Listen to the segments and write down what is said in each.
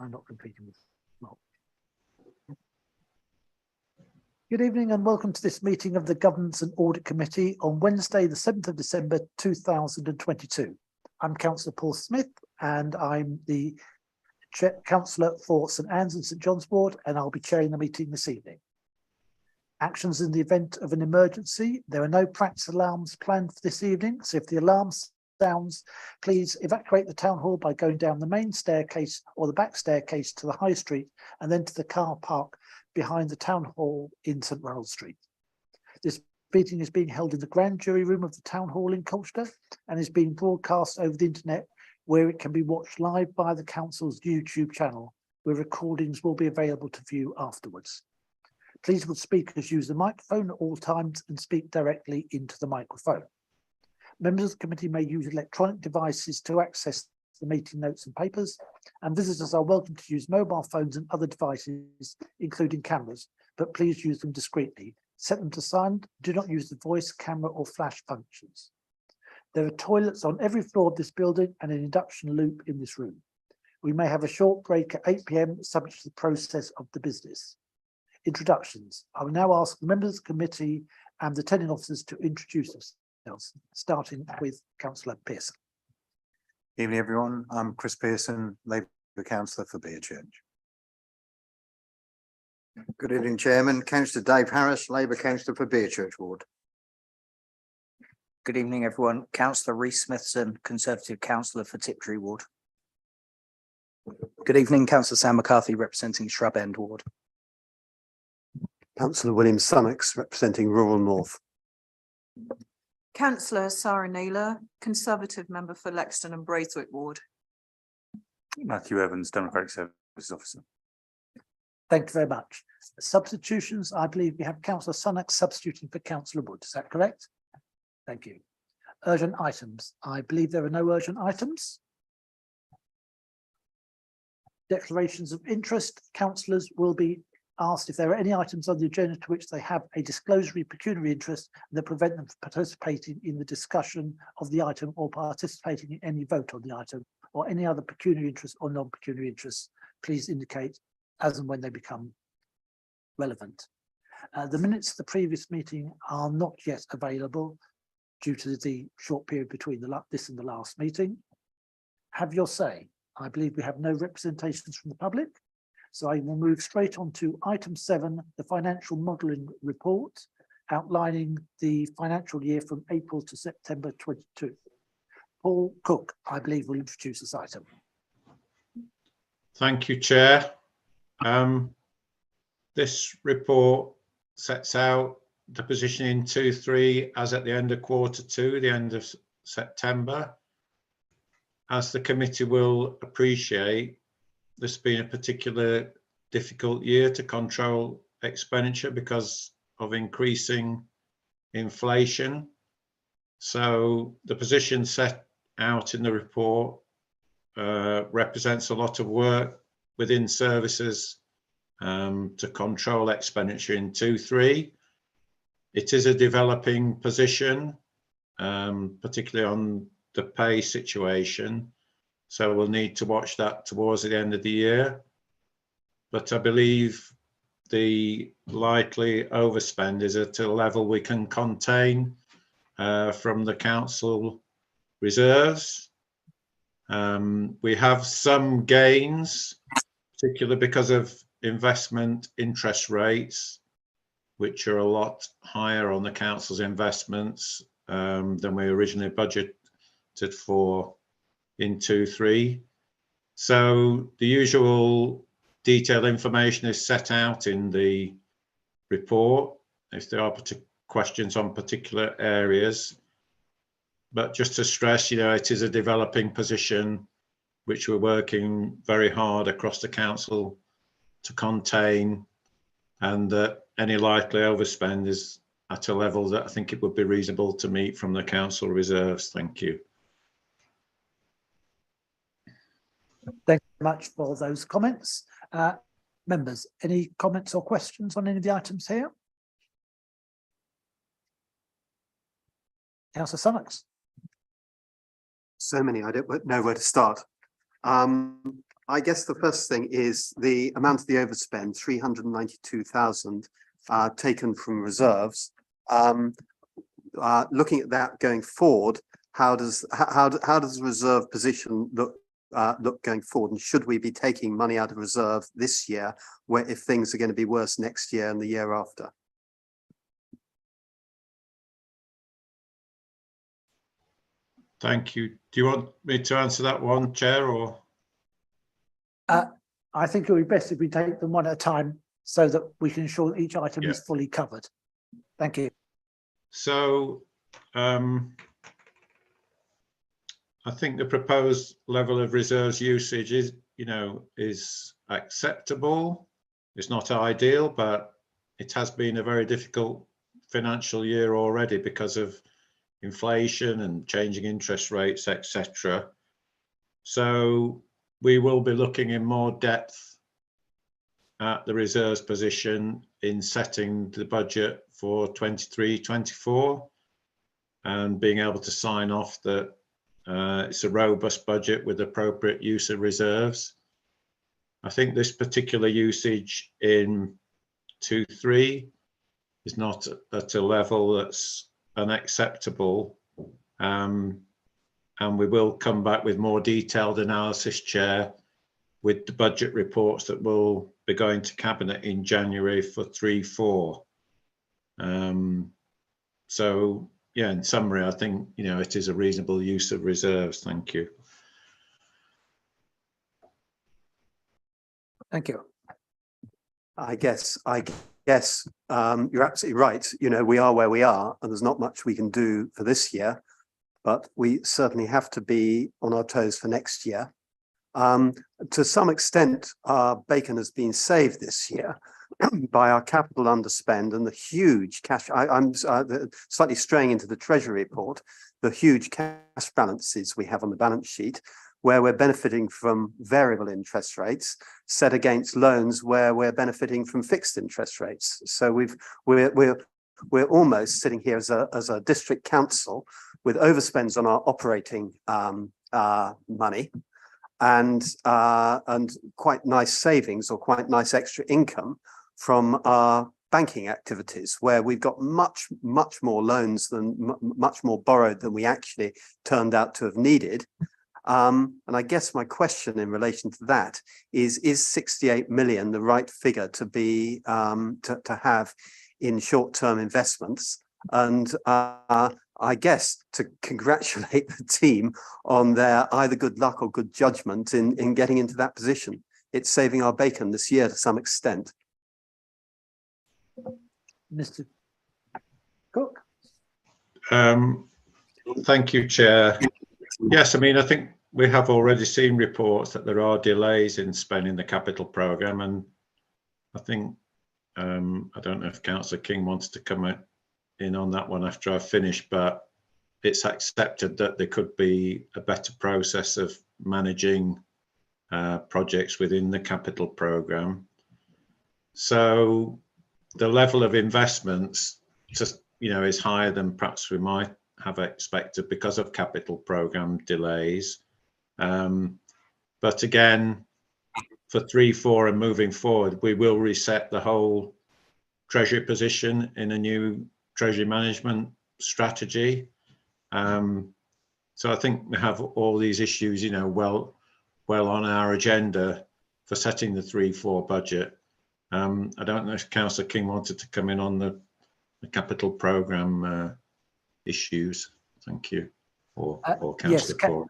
I'm not competing with Mark. Good evening and welcome to this meeting of the Governance and Audit Committee on Wednesday, the 7th of December 2022. I'm Councillor Paul Smith and I'm the Councillor for St Anne's and St John's Ward, and I'll be chairing the meeting this evening. Actions in the event of an emergency. There are no practice alarms planned for this evening, so if the alarm sounds, please evacuate the town hall by going down the main staircase or the back staircase to the High Street and then to the car park behind the town hall in St Ronald Street. This meeting is being held in the grand jury room of the town hall in Colchester and is being broadcast over the internet, where it can be watched live by the council's YouTube channel, where recordings will be available to view afterwards. Please would speakers use the microphone at all times and speak directly into the microphone. Members of the committee may use electronic devices to access the meeting notes and papers, and visitors are welcome to use mobile phones and other devices, including cameras, but please use them discreetly. Set them to silent. Do not use the voice, camera or flash functions. There are toilets on every floor of this building and an induction loop in this room. We may have a short break at 8 p.m. subject to the process of the business. Introductions. I will now ask the members of the committee and the attending officers to introduce themselves, starting with Councillor Pearson. Evening, everyone. I'm Chris Pearson, Labour Councillor for Beerchurch. Good evening, Chairman. Councillor Dave Harris, Labour Councillor for Beerchurch Ward. Good evening, everyone. Councillor Rees Smithson, Conservative Councillor for Tiptree Ward. Good evening, Councillor Sam McCarthy, representing Shrub End Ward. Councillor William Summix, representing Rural North. Councillor Sarah Naylor, Conservative Member for Lexton and Braithwaite Ward. Matthew Evans, Democratic Services Officer. Thank you very much. Substitutions, I believe we have Councillor Summix substituting for Councillor Wood. Is that correct? Thank you. Urgent items. I believe there are no urgent items. Declarations of interest. Councillors will be asked if there are any items on the agenda to which they have a disclosionary pecuniary interest that prevent them from participating in the discussion of the item or participating in any vote on the item, or any other pecuniary interest or non-pecuniary interests. Please indicate as and when they become relevant. The minutes of the previous meeting are not yet available due to the short period between this and the last meeting. Have your say. I believe we have no representations from the public. So I will move straight on to item 7, the financial modelling report, outlining the financial year from April to September 22. Paul Cook, I believe, will introduce this item. Thank you, Chair. This report sets out the position in 2-3 as at the end of Q2, the end of September. As the committee will appreciate, this has been a particular difficult year to control expenditure because of increasing inflation. So the position set out in the report represents a lot of work within services to control expenditure in 2-3. It is a developing position, particularly on the pay situation. So we'll need to watch that towards the end of the year. But I believe the likely overspend is at a level we can contain from the council reserves. We have some gains, particularly because of investment interest rates, which are a lot higher on the council's investments than we originally budgeted for in 2-3. So the usual detailed information is set out in the report if there are questions on particular areas. But just to stress, it is a developing position which we're working very hard across the council to contain, and that any likely overspend is at a level that I think it would be reasonable to meet from the council reserves. Thank you. Thank you very much for those comments. Members, any comments or questions on any of the items here? Councillor Summix. So many, I don't know where to start. I guess the first thing is the amount of the overspend, 392,000 taken from reserves. Looking at that going forward, how does the reserve position look going forward? And should we be taking money out of reserve this year, where if things are going to be worse next year and the year after? Thank you. Do you want me to answer that one, Chair, or? I think it would be best if we take them one at a time so that we can ensure that each item is fully covered. Thank you. So I think the proposed level of reserves usage is, is acceptable. It's not ideal, but it has been a very difficult financial year already because of inflation and changing interest rates, etc. So we will be looking in more depth at the reserves position in setting the budget for 23-24 and being able to sign off that it's a robust budget with appropriate use of reserves. I think this particular usage in 2-3 is not at a level that's unacceptable, and we will come back with more detailed analysis, Chair, with the budget reports that will be going to Cabinet in January for 3-4. So yeah, in summary, I think it is a reasonable use of reserves. Thank you. Thank you. I guess you're absolutely right. We are where we are, and there's not much we can do for this year, but we certainly have to be on our toes for next year. To some extent, our bacon has been saved this year by our capital underspend and the huge cash. I'm slightly straying into the Treasury report, the huge cash balances we have on the balance sheet, where we're benefiting from variable interest rates set against loans where we're benefiting from fixed interest rates. So we're almost sitting here as a district council with overspends on our operating money and quite nice savings or quite nice extra income from our banking activities, where we've got much more loans than much more borrowed than we actually turned out to have needed. And I guess my question in relation to that is 68 million the right figure to be to have in short-term investments? And I guess to congratulate the team on their either good luck or good judgment in getting into that position. It's saving our bacon this year to some extent. Mr. Cook. Thank you, Chair. Yes, I mean, I think we have already seen reports that there are delays in spending the capital programme, and I think I don't know if Councillor King wants to come in on that one after I've finished, but it's accepted that there could be a better process of managing projects within the capital programme. So the level of investments just is higher than perhaps we might have expected because of capital programme delays. But again, for 3-4 and moving forward, we will reset the whole Treasury position in a new Treasury management strategy. So I think we have all these issues, well on our agenda for setting the 3-4 budget. I don't know if Councillor King wanted to come in on the capital programme issues. Thank you. Or Councillor Paul.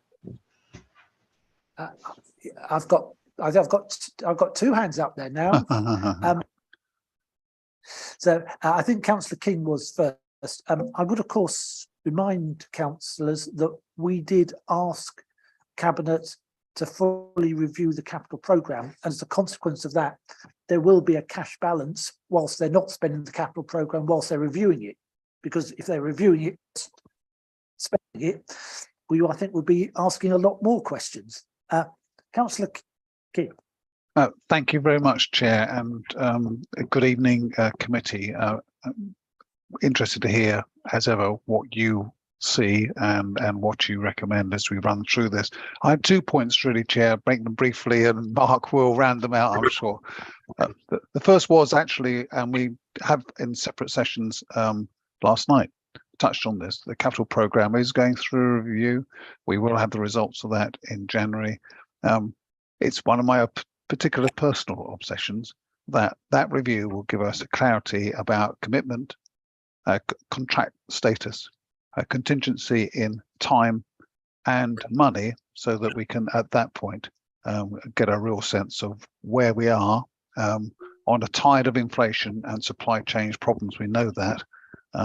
I've got two hands up there now. So I think Councillor King was first. I would of course remind councillors that we did ask Cabinet to fully review the capital programme, and as a consequence of that, there will be a cash balance whilst they're not spending the capital programme whilst they're reviewing it. Because if they're reviewing it, spending it, I think would be asking a lot more questions. Councillor King. Thank you very much, Chair, and good evening, committee. Interested to hear, as ever, what you see and what you recommend as we run through this. I had 2 points really, Chair, break them briefly and Mark will round them out, I'm sure. The first was actually, and we have in separate sessions last night, touched on this, the capital programme is going through a review. We will have the results of that in January. It's one of my particular personal obsessions that review will give us a clarity about commitment, contract status, contingency in time and money, so that we can at that point get a real sense of where we are on a tide of inflation and supply chain problems. We know that,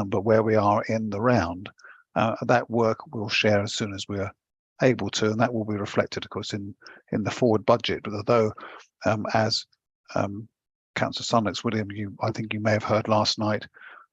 but where we are in the round, that work we'll share as soon as we're able to, and that will be reflected, of course, in the forward budget. But although, as Councillor Sunnex, William, I think you may have heard last night,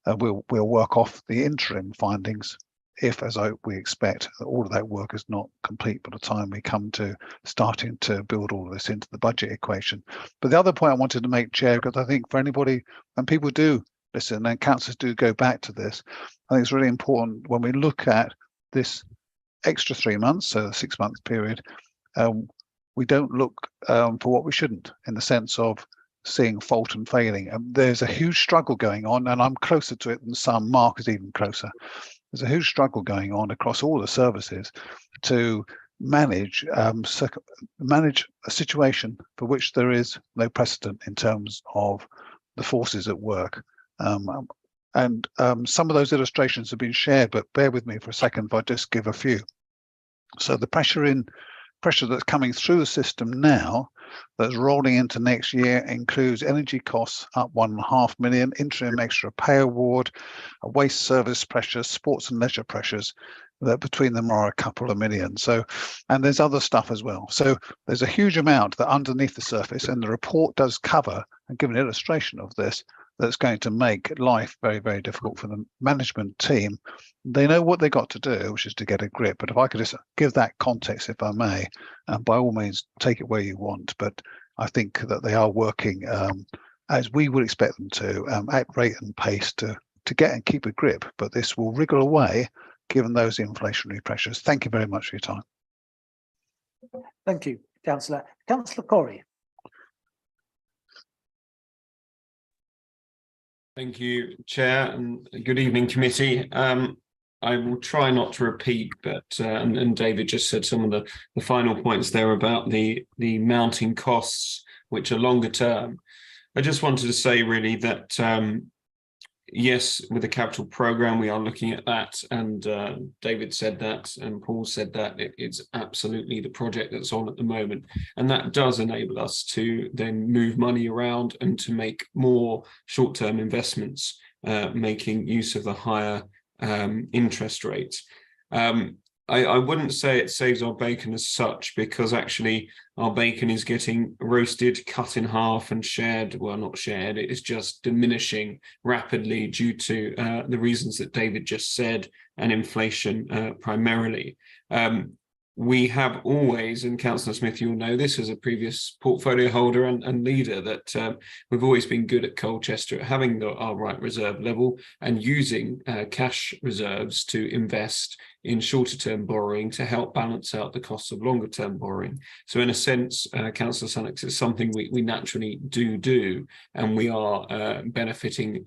we'll work off the interim findings if, as we expect, all of that work is not complete by the time we come to starting to build all of this into the budget equation. But the other point I wanted to make, Chair, because I think for anybody, and people do listen and councillors do go back to this, I think it's really important when we look at this extra 3 months, so a 6-month period, we don't look for what we shouldn't, in the sense of seeing fault and failing. There's a huge struggle going on, and I'm closer to it than some. Mark is even closer. There's a huge struggle going on across all the services to manage a situation for which there is no precedent in terms of the forces at work. Some of those illustrations have been shared, but bear with me for a second if I just give a few. So the pressure that's coming through the system now, that's rolling into next year, includes energy costs up 1.5 million, interim extra pay award, a waste service pressure, sports and leisure pressures, that between them are a couple of million. So, and there's other stuff as well. So there's a huge amount that underneath the surface, and the report does cover and give an illustration of this, that's going to make life very, very difficult for the management team. They know what they got to do, which is to get a grip. But if I could just give that context, if I may, by all means, take it where you want. But I think that they are working as we would expect them to, at rate and pace to get and keep a grip. But this will wriggle away, given those inflationary pressures. Thank you very much for your time. Thank you, Councillor. Councillor Corrie. Thank you, Chair, and good evening, committee. I will try not to repeat, but and David just said some of the final points there about the mounting costs, which are longer term. I just wanted to say really that yes, with the capital programme, we are looking at that, and David said that, and Paul said that it's absolutely the project that's on at the moment, and that does enable us to then move money around and to make more short-term investments, making use of the higher interest rates. I wouldn't say it saves our bacon as such, because actually our bacon is getting roasted, cut in half and shared. Well, not shared, it is just diminishing rapidly due to the reasons that David just said, and inflation primarily. We have always, and Councillor Smith, you'll know this as a previous portfolio holder and leader, that we've always been good at Colchester at having our right reserve level and using cash reserves to invest in shorter term borrowing to help balance out the costs of longer term borrowing. So in a sense, Councillor Sunnex, it's something we naturally do, and we are benefiting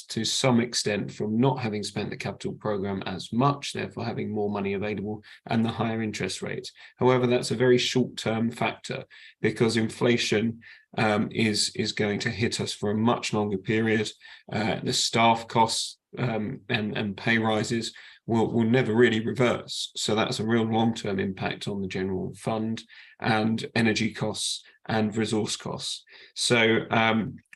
to some extent from not having spent the capital programme as much, therefore having more money available and the higher interest rates. However, that's a very short-term factor, because inflation is going to hit us for a much longer period. The staff costs and pay rises will never really reverse. So that's a real long-term impact on the general fund and energy costs and resource costs. So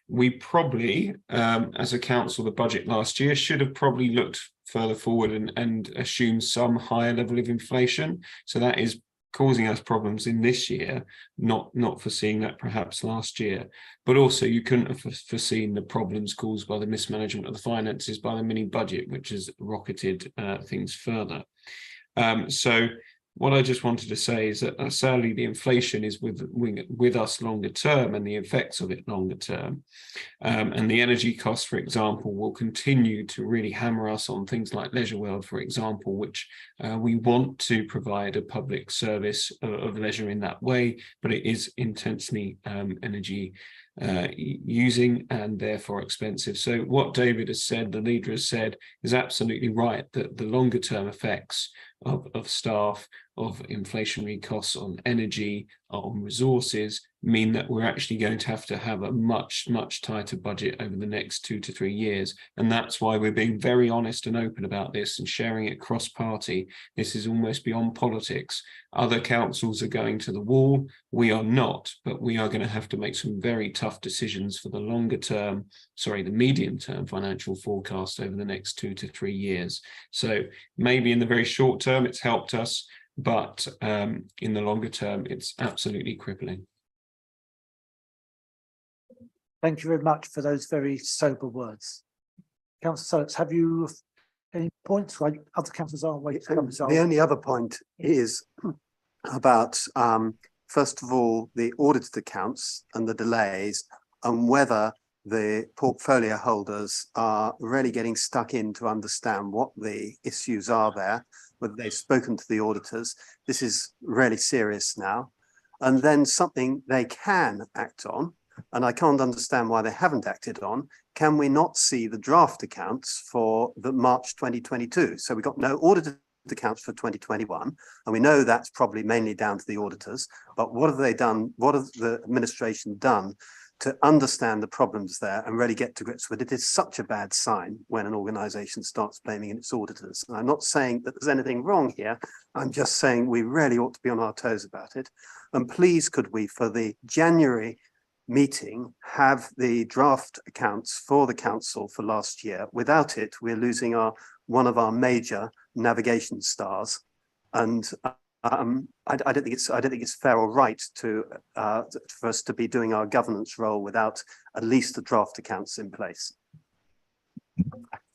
we probably, as a council, the budget last year should have probably looked further forward and assumed some higher level of inflation. So that is causing us problems in this year, not foreseeing that perhaps last year. But also you couldn't have foreseen the problems caused by the mismanagement of the finances by the mini budget, which has rocketed things further. So What I just wanted to say is that sadly the inflation is with us longer term, and the effects of it longer term. And the energy costs, for example, will continue to really hammer us on things like Leisure World, for example, which we want to provide a public service of leisure in that way, but it is intensely energy using and therefore expensive. So what David has said, the leader has said, is absolutely right, that the longer term effects of staff, of inflationary costs on energy, on resources, mean that we're actually going to have a much tighter budget over the next 2 to 3 years. And that's why we're being very honest and open about this and sharing it cross-party. This is almost beyond politics. Other councils are going to the wall. We are not, but we are going to have to make some very tough decisions for the the medium term financial forecast over the next 2 to 3 years. So maybe in the very short term, it's helped us, but in the longer term, it's absolutely crippling. Thank you very much for those very sober words. Councillor Sullivan, have you any points? Like other councillors are waiting to come. The only other point is about, first of all, the audited accounts and the delays, and whether the portfolio holders are really getting stuck in to understand what the issues are there, whether they've spoken to the auditors. This is really serious now. And then something they can act on, and I can't understand why they haven't acted on. Can we not see the draft accounts for the March 2022? So we got no audited accounts for 2021, and we know that's probably mainly down to the auditors. But what have they done? What have the administration done to understand the problems there and really get to grips with it? It is such a bad sign when an organisation starts blaming its auditors. And I'm not saying that there's anything wrong here. I'm just saying we really ought to be on our toes about it. And please, could we, for the January meeting, have the draft accounts for the council for last year? Without it, we're losing one of our major navigation stars, and I don't think it's fair or right for us to be doing our governance role without at least the draft accounts in place.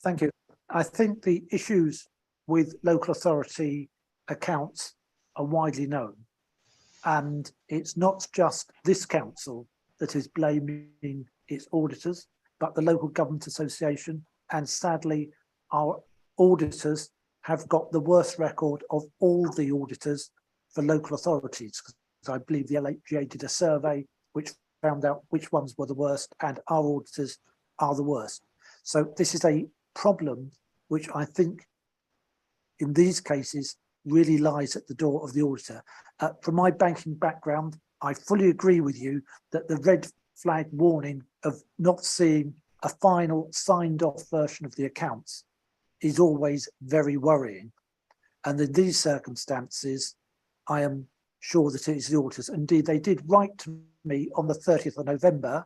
Thank you. I think the issues with local authority accounts are widely known, and it's not just this council that is blaming its auditors, but the Local Government Association, and sadly our auditors have got the worst record of all the auditors for local authorities. I believe the LHGA did a survey which found out which ones were the worst, and our auditors are the worst. So this is a problem which I think in these cases really lies at the door of the auditor. From my banking background, I fully agree with you that the red flag warning of not seeing a final signed off version of the accounts is always very worrying. And in these circumstances, I am sure that it is the auditors. Indeed, they did write to me on the 30th of November,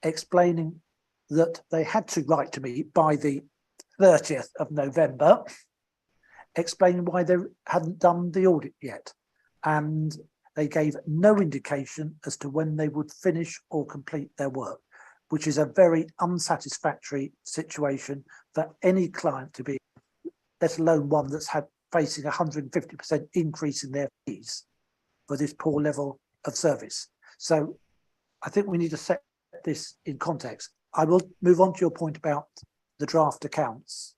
explaining that they had to write to me by the 30th of November, explaining why they hadn't done the audit yet. And they gave no indication as to when they would finish or complete their work, which is a very unsatisfactory situation for any client to be, let alone one that's facing 150% increase in their fees for this poor level of service. So I think we need to set this in context. I will move on to your point about the draft accounts.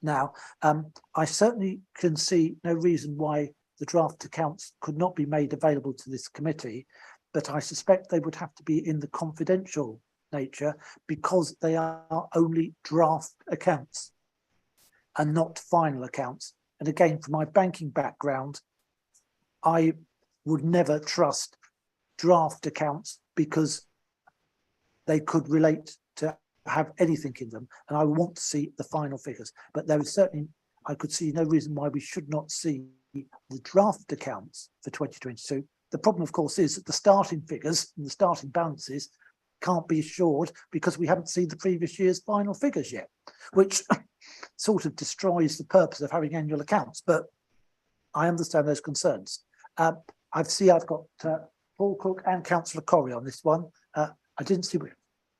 Now, I certainly can see no reason why the draft accounts could not be made available to this committee, but I suspect they would have to be in the confidential nature because they are only draft accounts and not final accounts. And again, from my banking background, I would never trust draft accounts because they could relate to have anything in them, and I want to see the final figures. But there is certainly, I could see no reason why we should not see the draft accounts for 2022. The problem, of course, is that the starting figures and the starting balances can't be assured because we haven't seen the previous year's final figures yet, which sort of destroys the purpose of having annual accounts. But I understand those concerns. I've got Paul Cook and Councillor Corrie on this one. I didn't see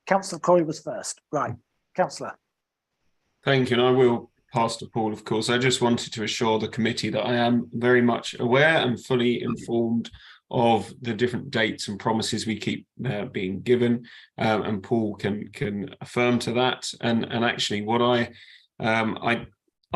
Councillor Corrie was first. Right, Councillor. Thank you, and I will pass to Paul, of course. I just wanted to assure the committee that I am very much aware and fully informed of the different dates and promises we keep being given, and Paul can affirm to that. And actually, what I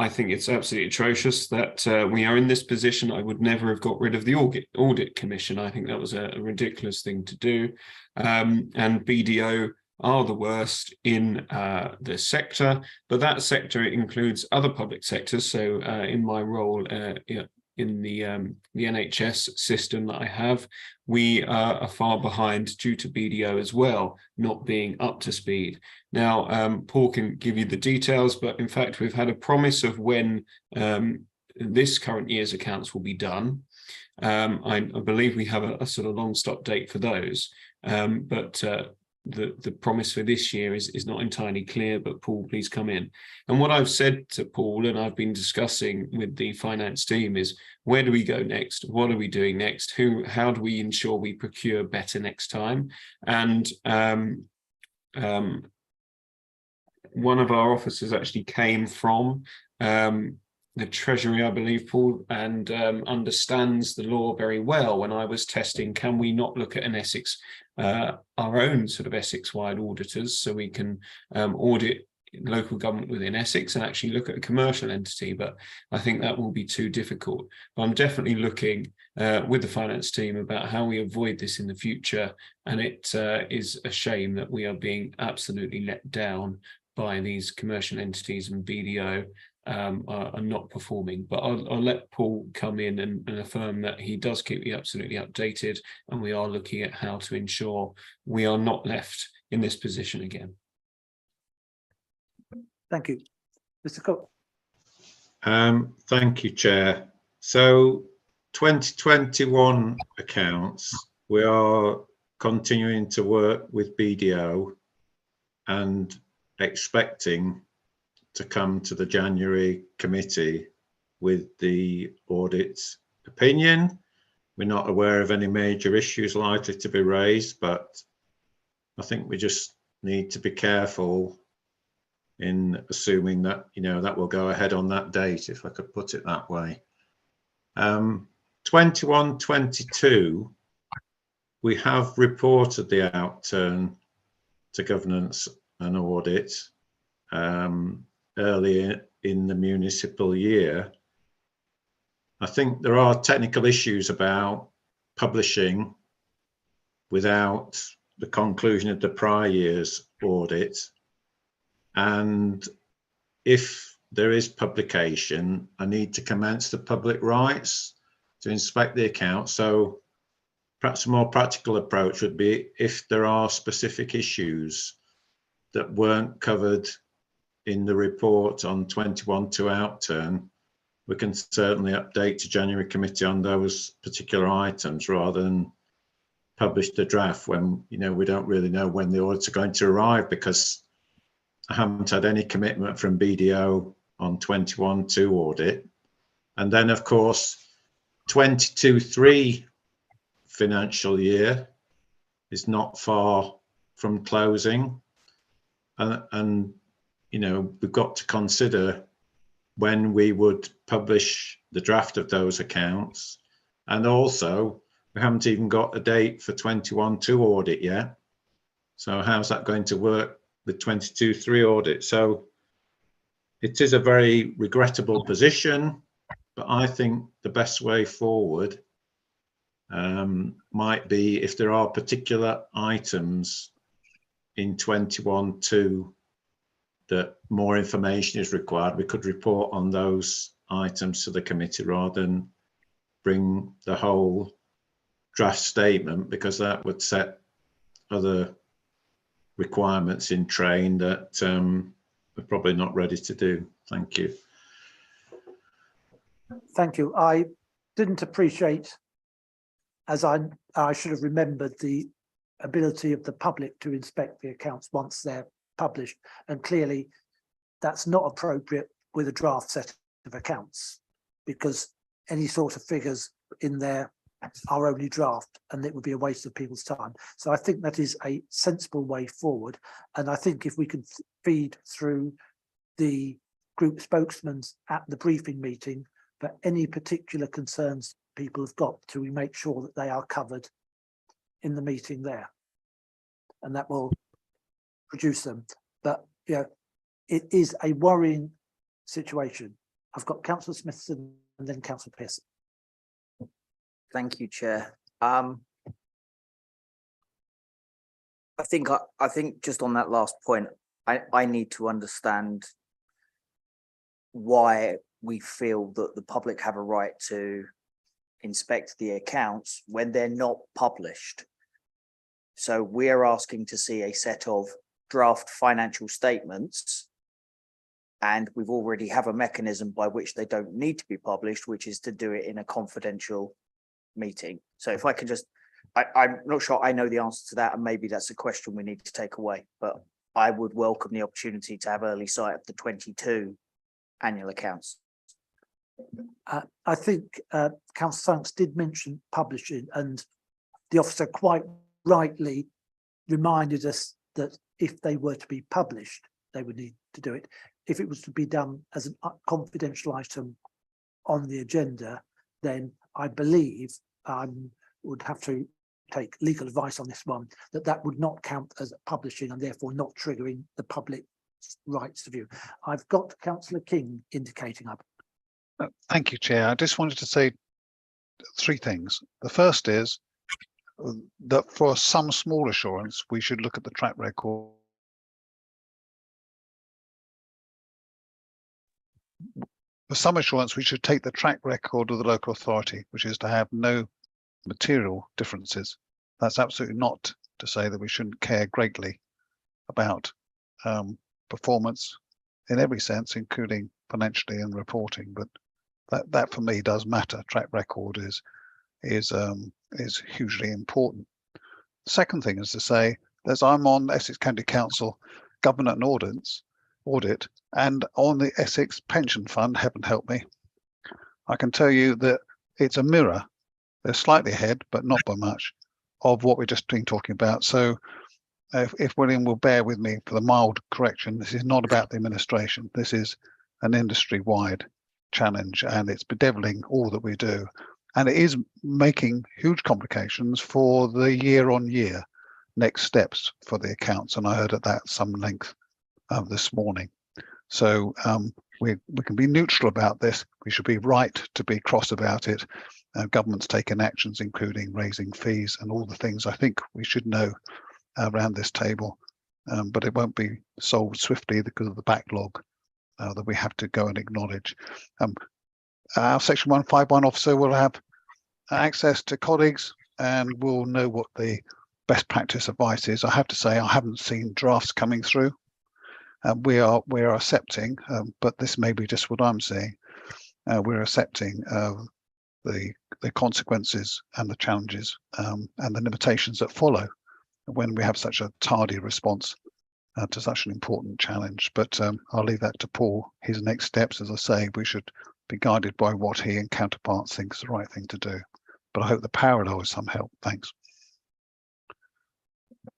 think it's absolutely atrocious that we are in this position. I would never have got rid of the audit commission. I think that was a ridiculous thing to do, and BDO are the worst in the sector, but that sector includes other public sectors. So in my role in the NHS system that I have, we are far behind due to BDO as well, not being up to speed. Now, Paul can give you the details, but in fact, we've had a promise of when this current year's accounts will be done. I believe we have a sort of long stop date for those, but the promise for this year is not entirely clear. But Paul, please come in. And what I've said to Paul, and I've been discussing with the finance team, is where do we go next? What are we doing next? How do we ensure we procure better next time? And one of our officers actually came from the Treasury, I believe, Paul, and understands the law very well. When I was testing, can we not look at an Essex, our own sort of Essex-wide auditors, so we can audit local government within Essex and actually look at a commercial entity? But I think that will be too difficult. But I'm definitely looking with the finance team about how we avoid this in the future. And it is a shame that we are being absolutely let down by these commercial entities, and BDO are not performing. But I'll let Paul come in and affirm that he does keep me absolutely updated, and we are looking at how to ensure we are not left in this position again. Thank you. Mr. Cook. Thank you, Chair. So 2021 accounts, we are continuing to work with BDO and expecting to come to the January committee with the audit opinion. We're not aware of any major issues likely to be raised, but I think we just need to be careful in assuming that, you know, that will go ahead on that date, if I could put it that way. 21-22, we have reported the outturn to governance and audit earlier in the municipal year. I think there are technical issues about publishing without the conclusion of the prior year's audit. And if there is publication, I need to commence the public rights to inspect the account. So perhaps a more practical approach would be, if there are specific issues that weren't covered in the report on 21-2 outturn, we can certainly update to January committee on those particular items rather than publish the draft when, you know, we don't really know when the audits are going to arrive, because I haven't had any commitment from BDO on 21-2 audit. And then, of course, 22-3 financial year is not far from closing. And you know, we've got to consider when we would publish the draft of those accounts. And also, we haven't even got a date for 21-2 audit yet. So how's that going to work with 22-3 audit? So it is a very regrettable position, but I think the best way forward might be, if there are particular items in 21-2 that more information is required, we could report on those items to the committee rather than bring the whole draft statement, because that would set other requirements in train that we're probably not ready to do. Thank you. Thank you. I didn't appreciate, as I should have remembered, the ability of the public to inspect the accounts once they're published, and clearly that's not appropriate with a draft set of accounts, because any sort of figures in there are only draft and it would be a waste of people's time. So I think that is a sensible way forward, and I think if we can feed through the group spokesmen at the briefing meeting for any particular concerns people have got, to make sure that they are covered in the meeting there. And that will produce them. But you know, it is a worrying situation. I've got Councillor Smithson and then Councillor Pearson. Thank you, Chair. I think just on that last point, I need to understand why we feel that the public have a right to inspect the accounts when they're not published. So we're asking to see a set of draft financial statements, and we've already have a mechanism by which they don't need to be published, which is to do it in a confidential meeting. So if I can just, I'm not sure I know the answer to that, and maybe that's a question we need to take away, but I would welcome the opportunity to have early sight of the 22 annual accounts. I think Councillor Sanks did mention publishing, and the officer quite rightly reminded us that if they were to be published, they would need to do it. If it was to be done as a confidential item on the agenda, then I believe I would have to take legal advice on this one, that would not count as publishing and therefore not triggering the public rights to view. I've got Councillor King indicating up. Thank you, Chair. I just wanted to say three things. The first is that for some small assurance, we should look at the track record. For some assurance, we should take the track record of the local authority, which is to have no material differences. That's absolutely not to say that we shouldn't care greatly about performance in every sense, including financially and reporting. But that for me does matter. Track record is hugely important. The second thing is to say that I'm on Essex County Council Government and Audit, and on the Essex Pension Fund, heaven help me, I can tell you that it's a mirror. They're slightly ahead, but not by much, of what we've just been talking about. So if William will bear with me for the mild correction, this is not about the administration. This is an industry-wide challenge, and it's bedeviling all that we do. And it is making huge complications for the year-on-year next steps for the accounts. And I heard at that some length this morning. So we can be neutral about this. We should be right to be cross about it. Government's taken actions, including raising fees and all the things I think we should know around this table. But it won't be solved swiftly because of the backlog that we have to go and acknowledge. Our Section 151 officer will have access to colleagues and will know what the best practice advice is. I have to say I haven't seen drafts coming through. We are accepting, but this may be just what I'm seeing. We're accepting the consequences and the challenges and the limitations that follow when we have such a tardy response to such an important challenge. But I'll leave that to Paul. His next steps, as I say, we should be guided by what he and counterparts think is the right thing to do. But I hope the parallel is some help. Thanks.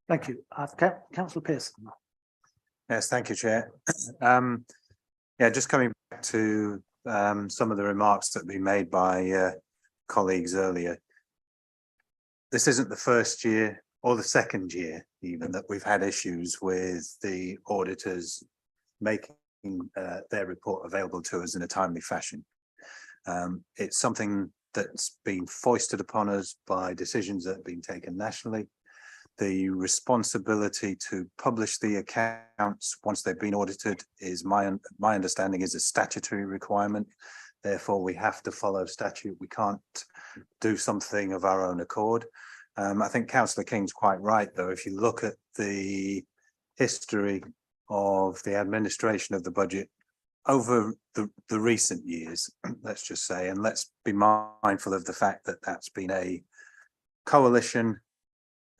Thank you. Councillor Pearson. Yes, thank you, Chair. Yeah, just coming back to some of the remarks that have been made by colleagues earlier. This isn't the first year or the second year even that we've had issues with the auditors making their report available to us in a timely fashion. It's something that's been foisted upon us by decisions that have been taken nationally. The responsibility to publish the accounts once they've been audited is my understanding is a statutory requirement. Therefore, we have to follow statute. We can't do something of our own accord. I think Councillor King's quite right, though. If you look at the history of the administration of the budget over the recent years, let's just say, and let's be mindful of the fact that that's been a coalition,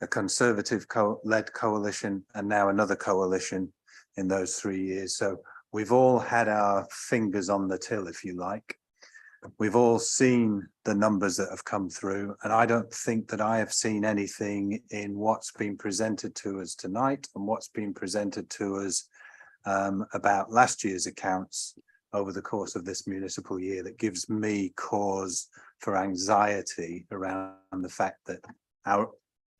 a Conservative-led coalition, and now another coalition in those 3 years. So we've all had our fingers on the till, if you like. We've all seen the numbers that have come through, and I don't think that I have seen anything in what's been presented to us tonight and what's been presented to us about last year's accounts over the course of this municipal year that gives me cause for anxiety around the fact that our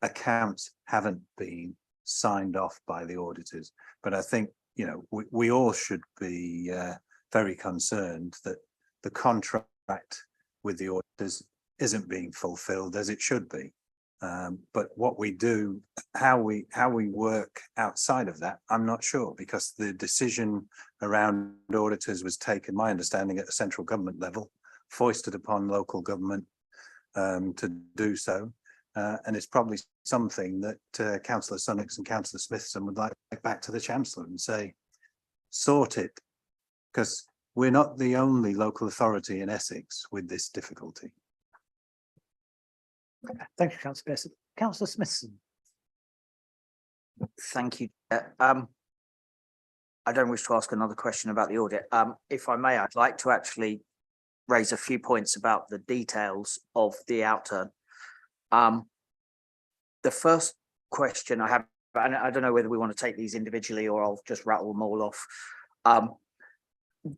accounts haven't been signed off by the auditors. But I think, you know, we all should be very concerned that the contract with the auditors isn't being fulfilled as it should be. But what we do, how we work outside of that, I'm not sure, because the decision around auditors was taken, my understanding, at a central government level, foisted upon local government to do so. And it's probably something that Councillor Sunnix and Councillor Smithson would like to take back to the Chancellor and say, sort it, because we're not the only local authority in Essex with this difficulty. Thank you, Councillor Pearson. Councillor Smithson. Thank you. I don't wish to ask another question about the audit. If I may, I'd like to actually raise a few points about the details of the outturn. The first question I have, and I don't know whether we want to take these individually or I'll just rattle them all off.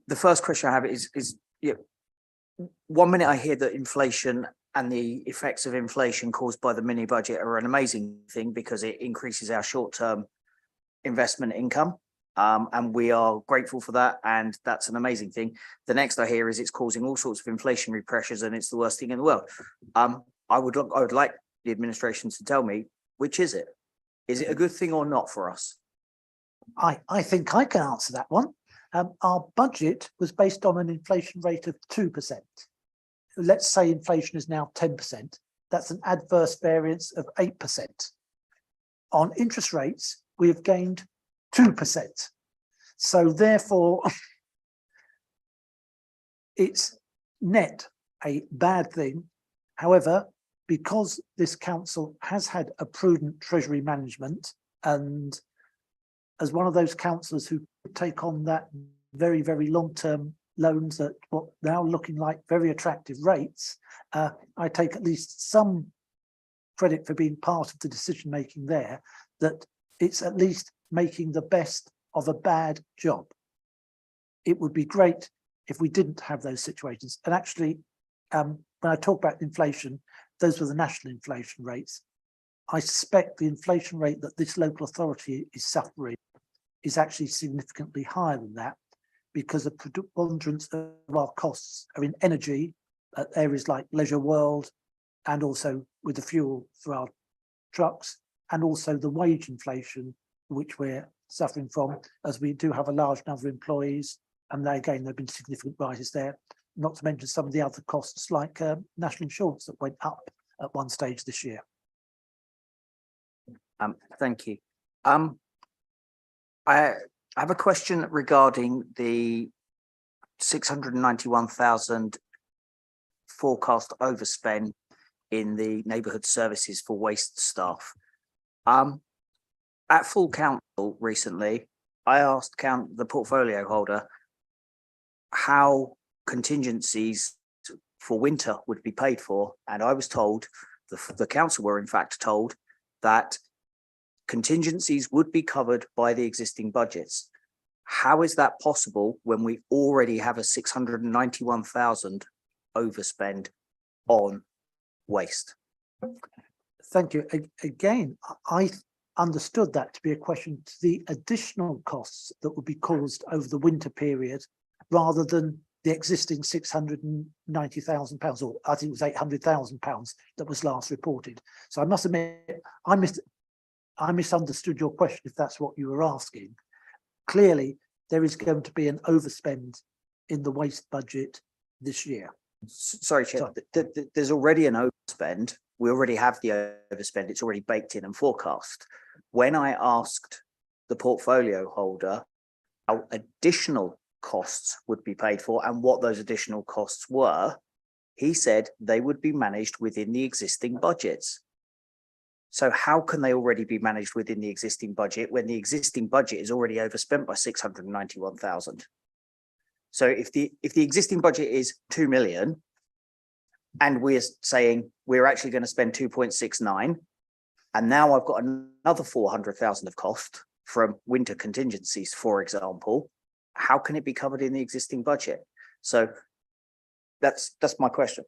The first question I have is you know, 1 minute I hear that inflation and the effects of inflation caused by the mini budget are an amazing thing because it increases our short-term investment income. And we are grateful for that. And that's an amazing thing. The next I hear is it's causing all sorts of inflationary pressures and it's the worst thing in the world. I would like the administration to tell me, which is it? Is it a good thing or not for us? I think I can answer that one. Our budget was based on an inflation rate of 2%. Let's say inflation is now 10%. That's an adverse variance of 8%. On interest rates, we have gained 2%. So therefore, it's net a bad thing. However, because this council has had a prudent treasury management, and as one of those councillors who take on that very, very long-term loans at what now looking like very attractive rates, I take at least some credit for being part of the decision making there, that it's at least making the best of a bad job. It would be great if we didn't have those situations. And actually, when I talk about inflation, those were the national inflation rates. I suspect the inflation rate that this local authority is suffering is actually significantly higher than that, because the preponderance of our costs are in energy at areas like Leisure World, and also with the fuel for our trucks, and also the wage inflation, which we're suffering from, as we do have a large number of employees, and there again, there have been significant rises there, not to mention some of the other costs like national insurance that went up at one stage this year. Thank you. I have a question regarding the 691,000 forecast overspend in the neighbourhood services for waste staff. At full council recently, I asked the portfolio holder how contingencies for winter would be paid for, and I was told, the council were in fact told, that contingencies would be covered by the existing budgets. How is that possible when we already have a 691,000 overspend on waste? Thank you. Again, I understood that to be a question to the additional costs that would be caused over the winter period, rather than the existing £690,000, or I think it was £800,000 that was last reported. So I must admit, I misunderstood your question, if that's what you were asking. Clearly, there is going to be an overspend in the waste budget this year. Sorry, Chair, there's already an overspend. We already have the overspend. It's already baked in and forecast. When I asked the portfolio holder how additional costs would be paid for and what those additional costs were, he said they would be managed within the existing budgets. So how can they already be managed within the existing budget when the existing budget is already overspent by 691,000? So if the existing budget is 2 million and we're saying we're actually going to spend 2.69, and now I've got another 400,000 of cost from winter contingencies, for example, how can it be covered in the existing budget? So that's my question.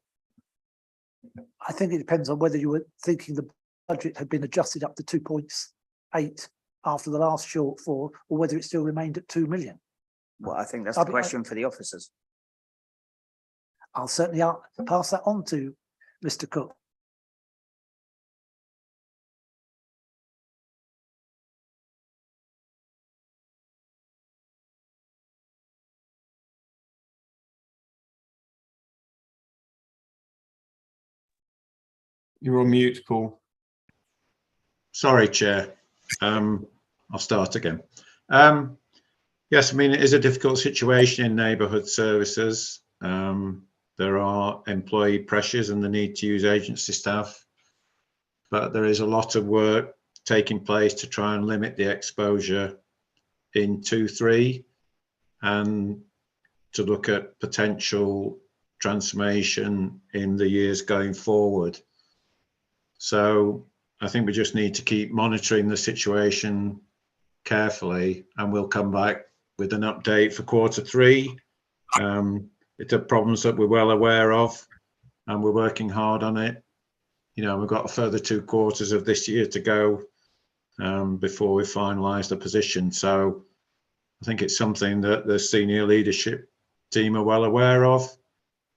I think it depends on whether you were thinking the budget had been adjusted up to 2.8 after the last shortfall, or whether it still remained at 2 million. Well, I think that's I'll the be- question for the officers. I'll certainly pass that on to Mr. Cook. You're on mute, Paul. Sorry, Chair. I'll start again. Yes, I mean, it is a difficult situation in neighbourhood services. There are employee pressures and the need to use agency staff, but there is a lot of work taking place to try and limit the exposure in 2-3 and to look at potential transformation in the years going forward. So I think we just need to keep monitoring the situation carefully, and we'll come back with an update for Q3. It's a problems that we're well aware of, and we're working hard on it. You know, we've got a further 2 quarters of this year to go before we finalise the position. So I think it's something that the senior leadership team are well aware of,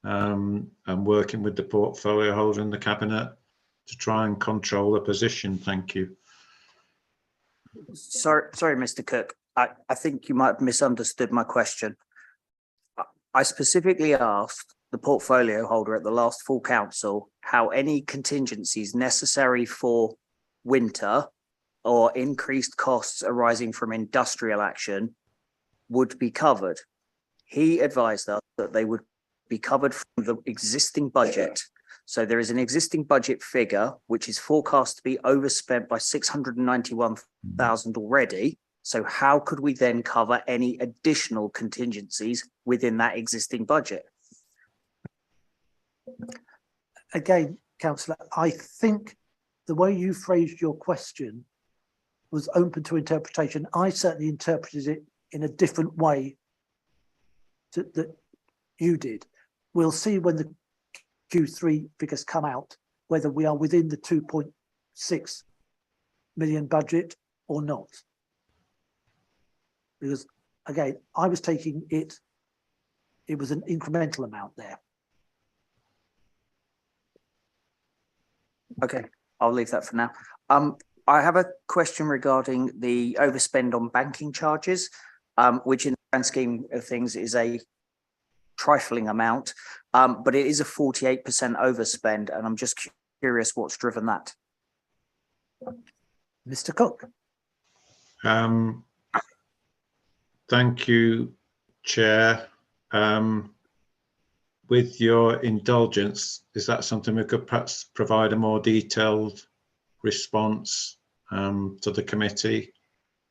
and working with the portfolio holder in the cabinet to try and control the position. Thank you. Sorry, Mr. Cook. I think you might have misunderstood my question. I specifically asked the portfolio holder at the last full council how any contingencies necessary for winter or increased costs arising from industrial action would be covered. He advised us that they would be covered from the existing budget. So there is an existing budget figure, which is forecast to be overspent by 691,000 already. So how could we then cover any additional contingencies within that existing budget? Again, Councillor, I think the way you phrased your question was open to interpretation. I certainly interpreted it in a different way that you did. We'll see when the Q3 figures come out, whether we are within the 2.6 million budget or not. Because again, I was taking it was an incremental amount there. Okay, I'll leave that for now. I have a question regarding the overspend on banking charges, which in the grand scheme of things is a trifling amount, but it is a 48% overspend, and I'm just curious what's driven that. Mr. Cook. Thank you, Chair. With your indulgence, is that something we could perhaps provide a more detailed response to the committee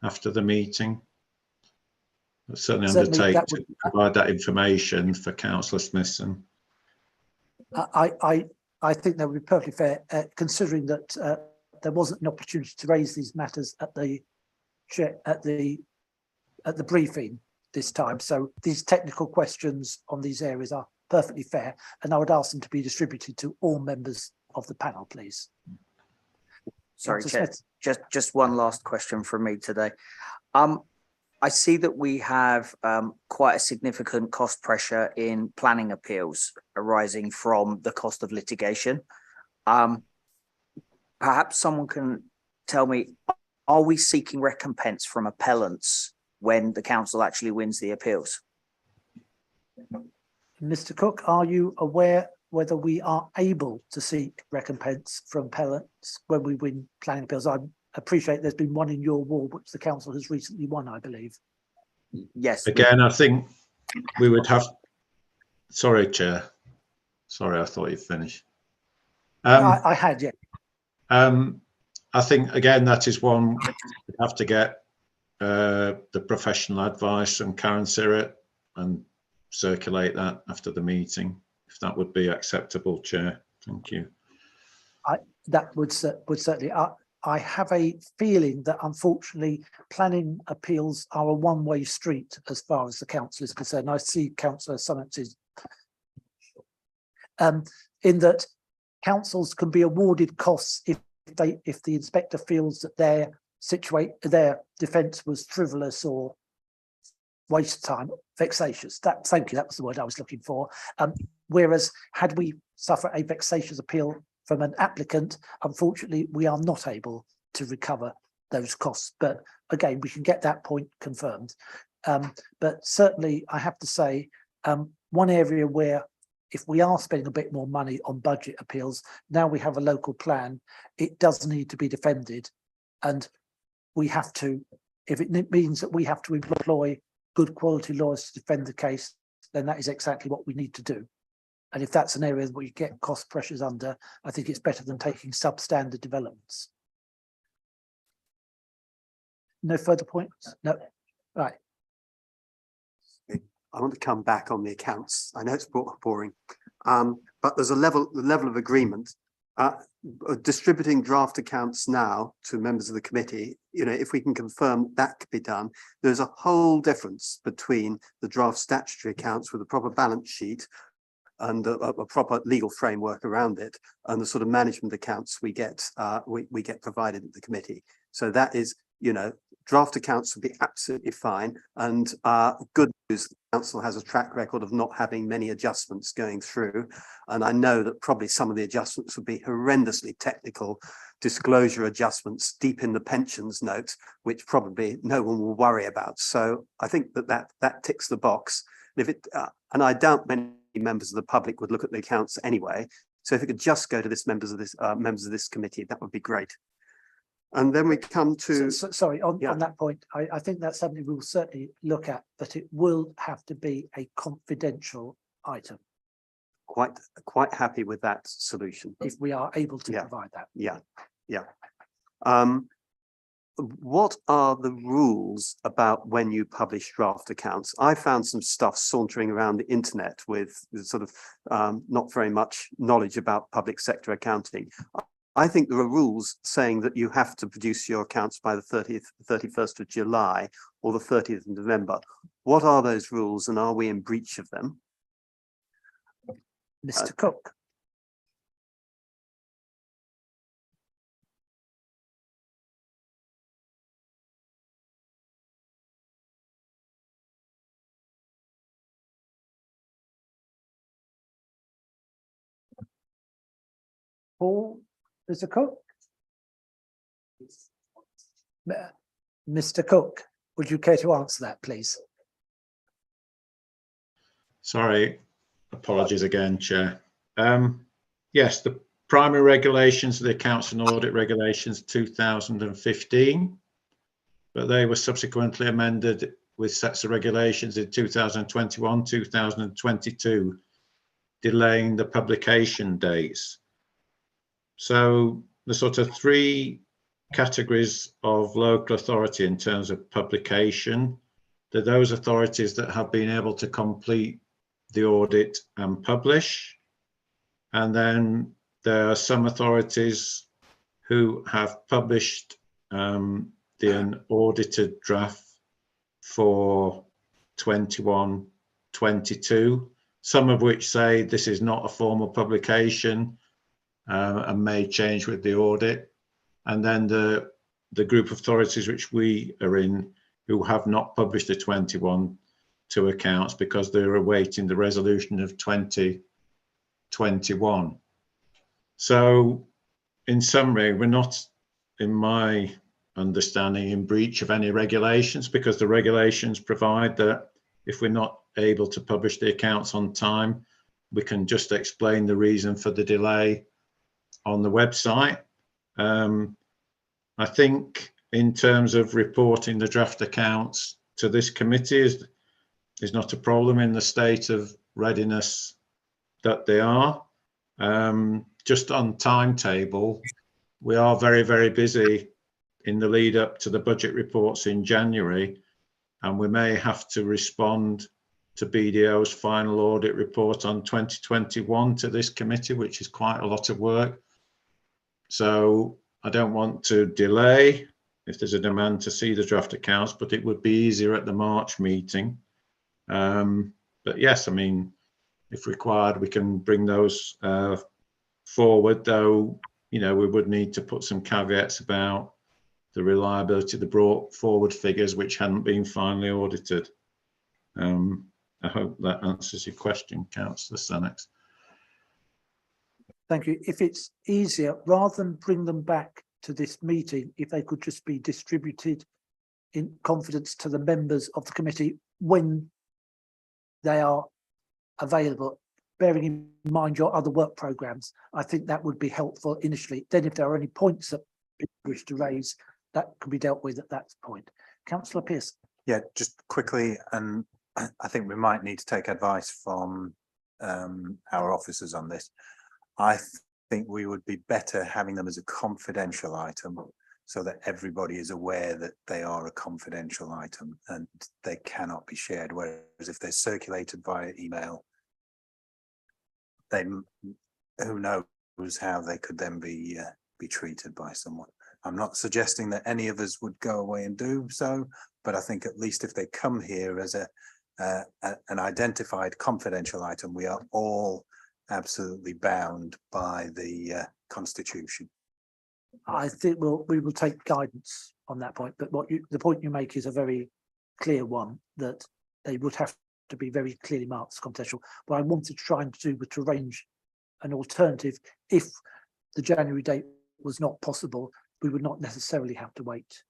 after the meeting? I'll certainly undertake to provide that information for Councillor Smithson. I think that would be perfectly fair, considering that there wasn't an opportunity to raise these matters at the briefing this time. So these technical questions on these areas are perfectly fair, and I would ask them to be distributed to all members of the panel, please. Sorry, Chair, just one last question from me today. I see that we have quite a significant cost pressure in planning appeals arising from the cost of litigation. Perhaps someone can tell me, are we seeking recompense from appellants when the council actually wins the appeals? Mr. Cook, are you aware whether we are able to seek recompense from appellants when we win planning appeals? I appreciate there's been one in your ward, which the council has recently won, I believe. Yes. Again, I think we would have. Sorry, Chair. Sorry, I thought you'd finished. I had, yeah. I think again that is one we have to get the professional advice from Karen Sirrett and circulate that after the meeting, if that would be acceptable, Chair. Thank you. That would certainly. I have a feeling that unfortunately planning appeals are a one-way street as far as the council is concerned. I see Councillor Summonses in that councils can be awarded costs if the inspector feels that their defence was frivolous or waste of time, vexatious. Thank you, that was the word I was looking for. Whereas had we suffer a vexatious appeal from an applicant, unfortunately, we are not able to recover those costs. But again, we can get that point confirmed. But certainly, I have to say, one area where if we are spending a bit more money on budget appeals, now we have a local plan, it does need to be defended. And we have to, if it means that we have to employ good quality lawyers to defend the case, then that is exactly what we need to do. And if that's an area that we get cost pressures under, I think it's better than taking substandard developments. No further points? No. Right. I want to come back on the accounts. I know it's boring, but there's the level of agreement. Distributing draft accounts now to members of the committee, you know, if we can confirm that could be done, there's a whole difference between the draft statutory accounts with a proper balance sheet and a proper legal framework around it, and the sort of management accounts we get provided at the committee. So that is, you know, draft accounts would be absolutely fine. And good news, the council has a track record of not having many adjustments going through. And I know that probably some of the adjustments would be horrendously technical disclosure adjustments deep in the pensions note, which probably no one will worry about. So I think that ticks the box. And if it, and I doubt many members of the public would look at the accounts anyway. So if it could just go to members of this committee, that would be great. And then we come to sorry, on that point, I think that's something we will certainly look at, but it will have to be a confidential item. Quite happy with that solution. If we are able to provide that. Yeah. What are the rules about when you publish draft accounts? I found some stuff sauntering around the internet with sort of not very much knowledge about public sector accounting. I think there are rules saying that you have to produce your accounts by the 31st of July or the 30th of November. What are those rules and are we in breach of them? Mr. Cook. Paul, Mr. Cook? Mr. Cook, would you care to answer that, please? Sorry, apologies again, Chair. Yes, the primary regulations are the Accounts and Audit Regulations 2015, but they were subsequently amended with sets of regulations in 2021, 2022, delaying the publication dates. So the sort of three categories of local authority in terms of publication, they're those authorities that have been able to complete the audit and publish. And then there are some authorities who have published the unaudited draft for 21-22, some of which say this is not a formal publication and may change with the audit. And then the group of authorities which we are in who have not published the 21 to accounts because they're awaiting the resolution of 2021. So in summary, we're not, in my understanding, in breach of any regulations, because the regulations provide that if we're not able to publish the accounts on time, we can just explain the reason for the delay on the website. I think in terms of reporting the draft accounts to this committee is not a problem in the state of readiness that they are. Just on timetable, we are very, very busy in the lead up to the budget reports in January, and we may have to respond to BDO's final audit report on 2021 to this committee, which is quite a lot of work. So I don't want to delay if there's a demand to see the draft accounts, but it would be easier at the March meeting. But yes, I mean, if required, we can bring those forward, though, you know, we would need to put some caveats about the reliability of the brought forward figures, which hadn't been finally audited. I hope that answers your question, Councillor Senex. Thank you. If it's easier, rather than bring them back to this meeting, if they could just be distributed in confidence to the members of the committee when they are available, bearing in mind your other work programmes, I think that would be helpful initially. Then if there are any points that people wish to raise, that can be dealt with at that point. Councillor Pearson. Yeah, just quickly, and I think we might need to take advice from our officers on this. I think we would be better having them as a confidential item so that everybody is aware that they are a confidential item and they cannot be shared. Whereas if they're circulated via email, then who knows how they could then be treated by someone. I'm not suggesting that any of us would go away and do so, but I think at least if they come here as an identified confidential item, we are all absolutely bound by the Constitution. I think we will take guidance on that point, but the point you make is a very clear one, that they would have to be very clearly marked as confidential. What I wanted to try and do was to arrange an alternative. If the January date was not possible, we would not necessarily have to wait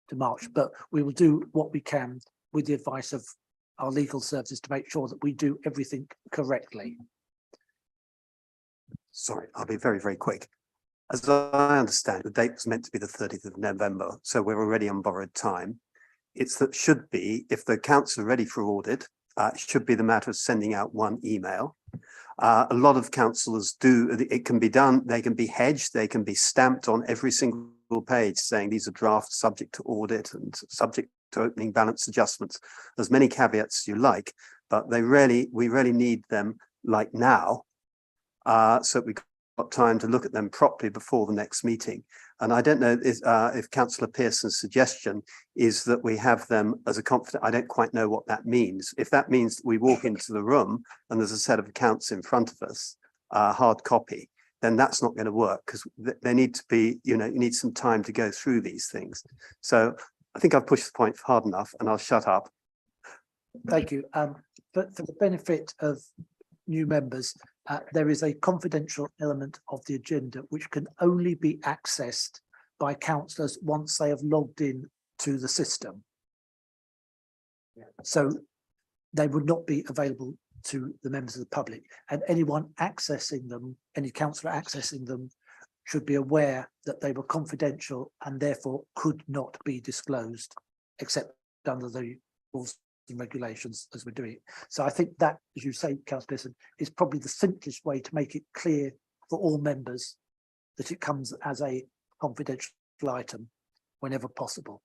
to March, but we will do what we can with the advice of our legal services to make sure that we do everything correctly. Sorry, I'll be very, very quick. As I understand, the date was meant to be the 30th of November, so we're already on borrowed time. It's that should be, if the accounts are ready for audit, it should be the matter of sending out one email. A lot of councillors do, it can be done, they can be hedged, they can be stamped on every single page saying these are drafts subject to audit and subject to opening balance adjustments. There's many caveats you like, but we really need them like now, so we've got time to look at them properly before the next meeting. And I don't know if Councillor Pearson's suggestion is that we have them as a confident, I don't quite know what that means. If that means that we walk into the room and there's a set of accounts in front of us, hard copy, then that's not going to work, because they need to be, you know, you need some time to go through these things. So I think I've pushed the point hard enough and I'll shut up. Thank you. But for the benefit of new members, there is a confidential element of the agenda which can only be accessed by councillors once they have logged in to the system. So they would not be available to the members of the public, and anyone accessing them, any councillor accessing them, should be aware that they were confidential and therefore could not be disclosed except under the rules and regulations as we're doing it. So I think that, as you say, Councillor Pearson, is probably the simplest way to make it clear for all members that it comes as a confidential item whenever possible.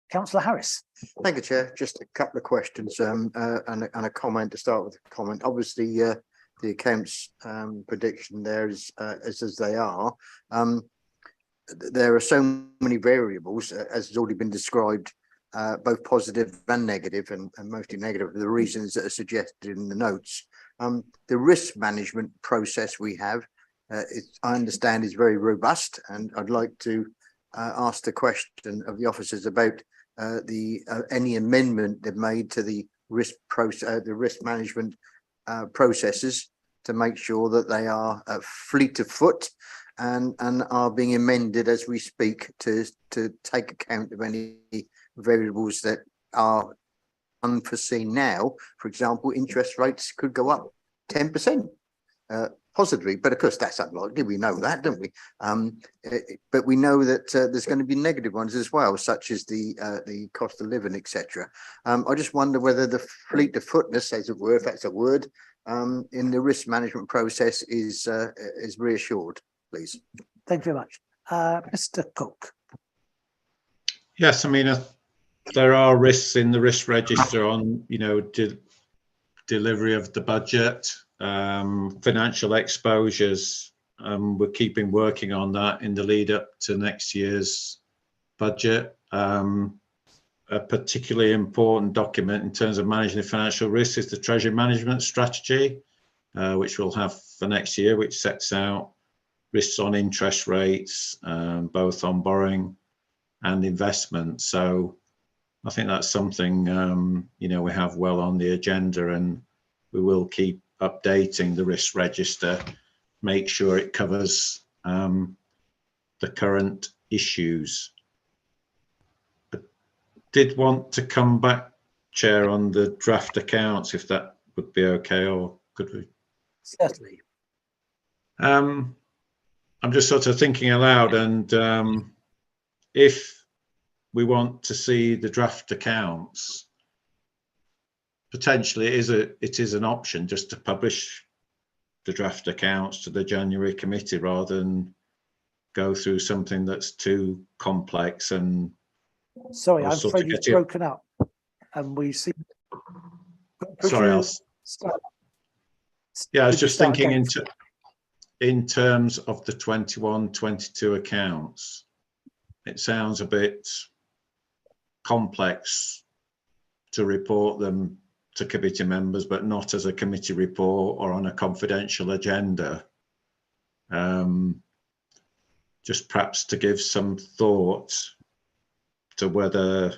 Councillor Harris. Thank you, Chair. Just a couple of questions and a comment to start with. A comment. Obviously, the accounts prediction there is as they are. There are so many variables, as has already been described, both positive and negative, and mostly negative, the reasons that are suggested in the notes. The risk management process we have, I understand, is very robust, and I'd like to ask the question of the officers about any amendment they've made to the risk management processes to make sure that they are fleet of foot and are being amended as we speak to take account of any variables that are unforeseen now. For example, interest rates could go up 10%. Positively, but of course that's unlikely. We know that, don't we? But we know that there's going to be negative ones as well, such as the cost of living, etc. I just wonder whether the fleet of footness, as it were, if that's a word, in the risk management process is reassured, please. Thank you very much, Mr. Cook. Yes, I mean there are risks in the risk register on, you know, delivery of the budget. financial exposures. We're keeping working on that in the lead up to next year's budget. A particularly important document in terms of managing the financial risks is the Treasury Management Strategy, which we'll have for next year, which sets out risks on interest rates, both on borrowing and investment. So I think that's something, you know, we have well on the agenda, and we will keep updating the risk register, make sure it covers the current issues. Did want to come back, Chair, on the draft accounts, if that would be okay, or could we? Certainly. I'm just sort of thinking aloud, and if we want to see the draft accounts, potentially it is an option just to publish the draft accounts to the January committee rather than go through something that's too complex. And Sorry, I'm afraid you've broken up, and we see. Sorry, I was just thinking in terms of the 21-22 accounts. It sounds a bit complex to report them to committee members, but not as a committee report or on a confidential agenda. Just perhaps to give some thought to whether,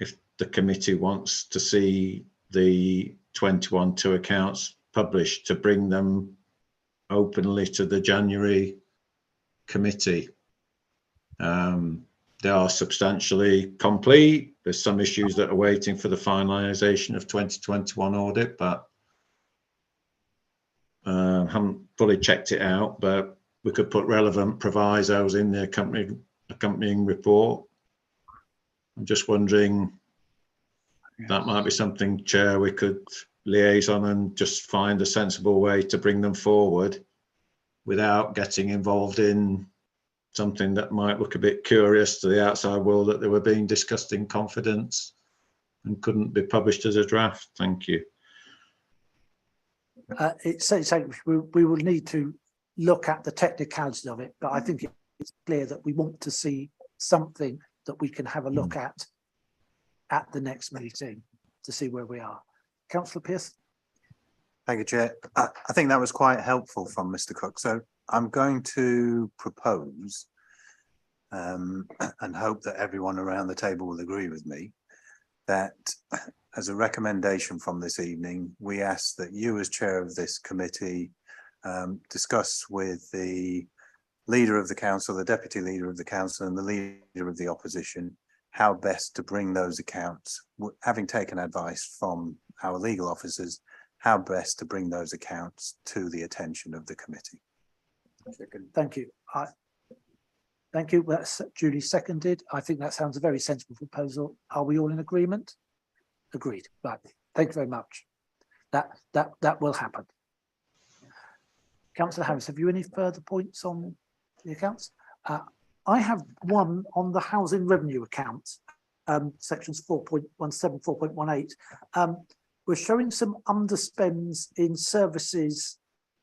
if the committee wants to see the 21-2 accounts published, to bring them openly to the January committee. They are substantially complete. There's some issues that are waiting for the finalisation of 2021 audit, but haven't fully checked it out. But we could put relevant provisos in the accompanying report. I'm just wondering, that might be something, Chair, we could liaise on and just find a sensible way to bring them forward without getting involved in something that might look a bit curious to the outside world, that they were being discussed in confidence and couldn't be published as a draft. Thank you. We will need to look at the technicalities of it, but I think it's clear that we want to see something that we can have a look at the next meeting to see where we are. Councillor Pearce. Thank you, Chair. I think that was quite helpful from Mr. Cook. So I'm going to propose and hope that everyone around the table will agree with me that as a recommendation from this evening, we ask that you as chair of this committee discuss with the leader of the council, the deputy leader of the council and the leader of the opposition how best to bring those accounts, having taken advice from our legal officers, how best to bring those accounts to the attention of the committee. Thank you. Thank you. That's duly seconded. I think that sounds a very sensible proposal. Are we all in agreement? Agreed. Right. Thank you very much. That will happen. Councillor Harris, have you any further points on the accounts? I have one on the housing revenue accounts, sections 4.17, 4.18. We're showing some underspends in services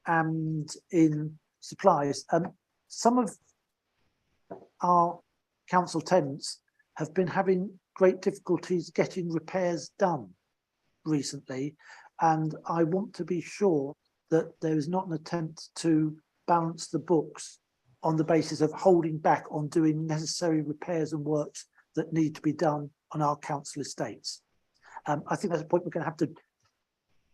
and in supplies. Some of our council tenants have been having great difficulties getting repairs done recently, and I want to be sure that there is not an attempt to balance the books on the basis of holding back on doing necessary repairs and works that need to be done on our council estates. I think that's a point we're going to have to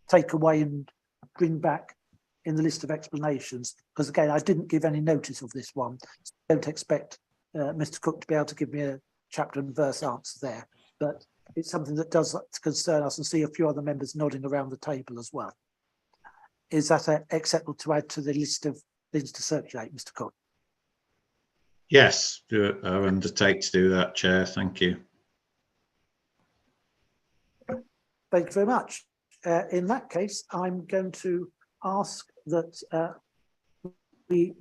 take away and bring back in the list of explanations, because again, I didn't give any notice of this one. So don't expect Mr. Cook to be able to give me a chapter and verse answer there, but it's something that does concern us, and see a few other members nodding around the table as well. Is that acceptable to add to the list of things to circulate, Mr. Cook? Yes, I undertake to do that, Chair. Thank you. Thank you very much. In that case, I'm going to ask that we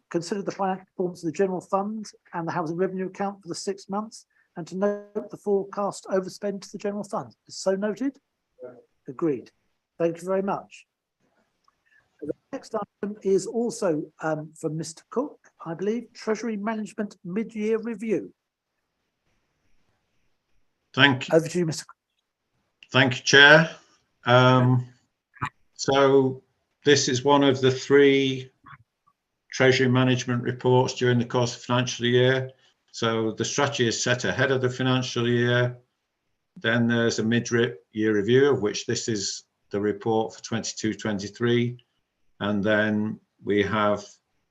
consider the financial performance of the general fund and the housing revenue account for the 6 months, and to note the forecast overspend to the general fund. Is so noted? Agreed. Thank you very much. The next item is also from Mr. Cook, I believe, Treasury Management Mid-Year Review. Thank you. Over to you, Mr. Cook. Thank you, Chair. So this is one of the 3 Treasury Management reports during the course of the financial year. So the strategy is set ahead of the financial year. Then there's a mid-year review, of which this is the report for 22-23. And then we have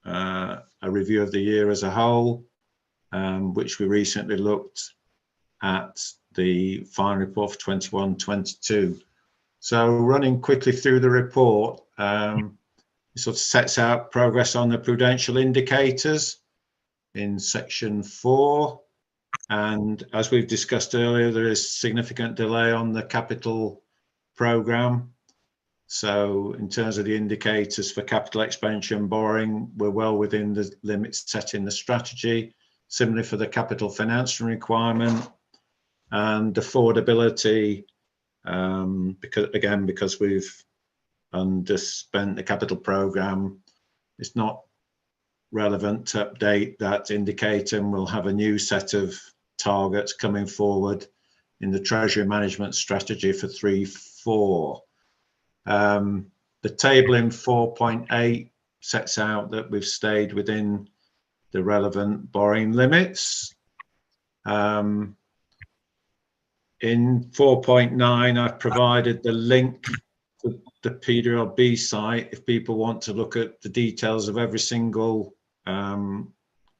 a review of the year as a whole, which we recently looked at the final report for 21-22. So running quickly through the report, it sort of sets out progress on the prudential indicators in section 4. And as we've discussed earlier, there is significant delay on the capital programme. So in terms of the indicators for capital expenditure and borrowing, we're well within the limits set in the strategy. Similarly for the capital financing requirement and affordability, because we've underspent the capital programme, it's not relevant to update that indicator, and we'll have a new set of targets coming forward in the Treasury Management Strategy for 3-4. The table in 4.8 sets out that we've stayed within the relevant borrowing limits. In 4.9, I've provided the link to the PDLB site if people want to look at the details of every single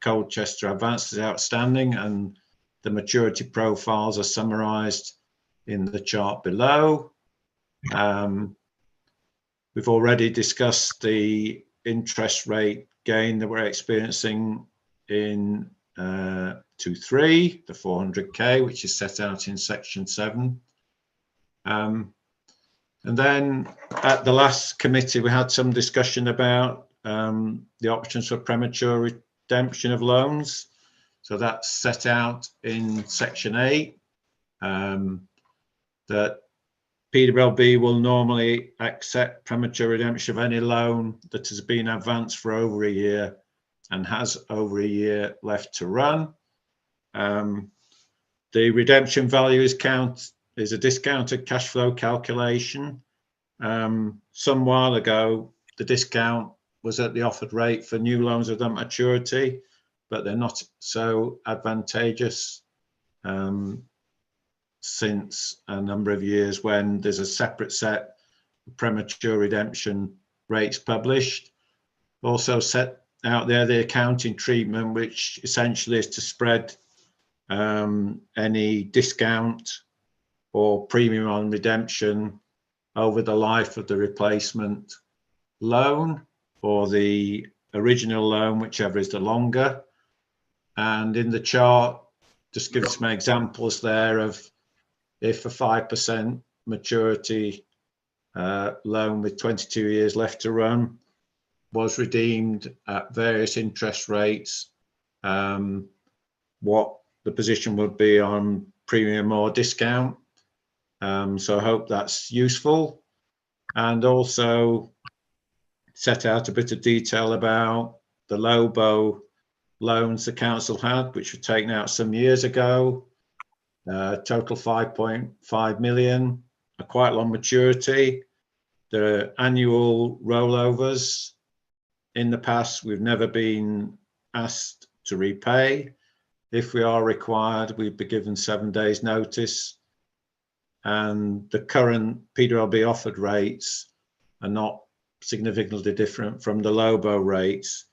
Colchester advances outstanding, and the maturity profiles are summarised in the chart below. We've already discussed the interest rate gain that we're experiencing in 2.3, the 400k, which is set out in section 7. And then at the last committee, we had some discussion about the options for premature redemption of loans. So that's set out in section 8, that PWLB will normally accept premature redemption of any loan that has been advanced for over a year and has over a year left to run. The redemption value is a discounted cash flow calculation. Some while ago, the discount was at the offered rate for new loans with that maturity, but they're not so advantageous since a number of years when there's a separate set of premature redemption rates published. Also set out there the accounting treatment, which essentially is to spread any discount or premium on redemption over the life of the replacement loan or the original loan, whichever is the longer. And in the chart, just give some examples there of if a 5% maturity loan with 22 years left to run was redeemed at various interest rates, what the position would be on premium or discount. So I hope that's useful. And also set out a bit of detail about the LOBO loans the council had, which were taken out some years ago. Total 5.5 million, a quite long maturity. There are annual rollovers. In the past, we've never been asked to repay. If we are required, we'd be given 7 days notice. And the current PWLB offered rates are not significantly different from the LOBO rates.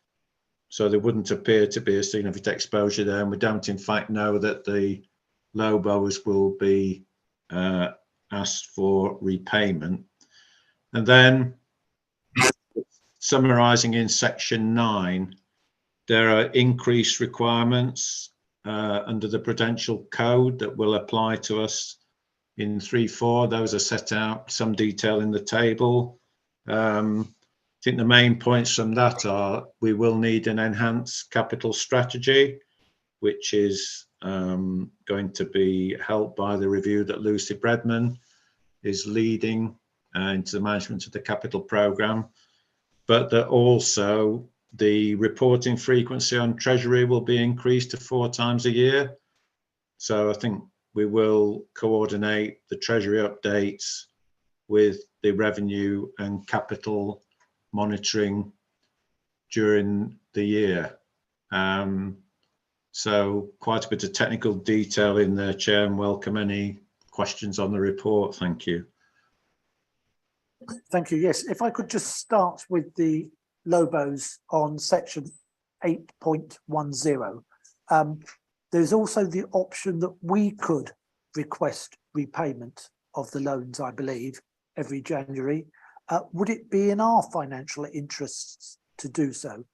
So there wouldn't appear to be a significant exposure there. And we don't in fact know that the LOBOs will be asked for repayment. And then summarising in section 9, there are increased requirements under the Prudential Code that will apply to us in 3.4. Those are set out some detail in the table. I think the main points from that are we will need an enhanced capital strategy, which is going to be helped by the review that Lucy Bredman is leading into the management of the capital programme. but that also the reporting frequency on Treasury will be increased to 4 times a year. So I think we will coordinate the Treasury updates with the revenue and capital monitoring during the year. So quite a bit of technical detail in there, Chair, and welcome any questions on the report. Thank you. Thank you. Yes, if I could just start with the Lobos on section 8.10. There's also the option that we could request repayment of the loans, I believe, every January. Would it be in our financial interests to do so?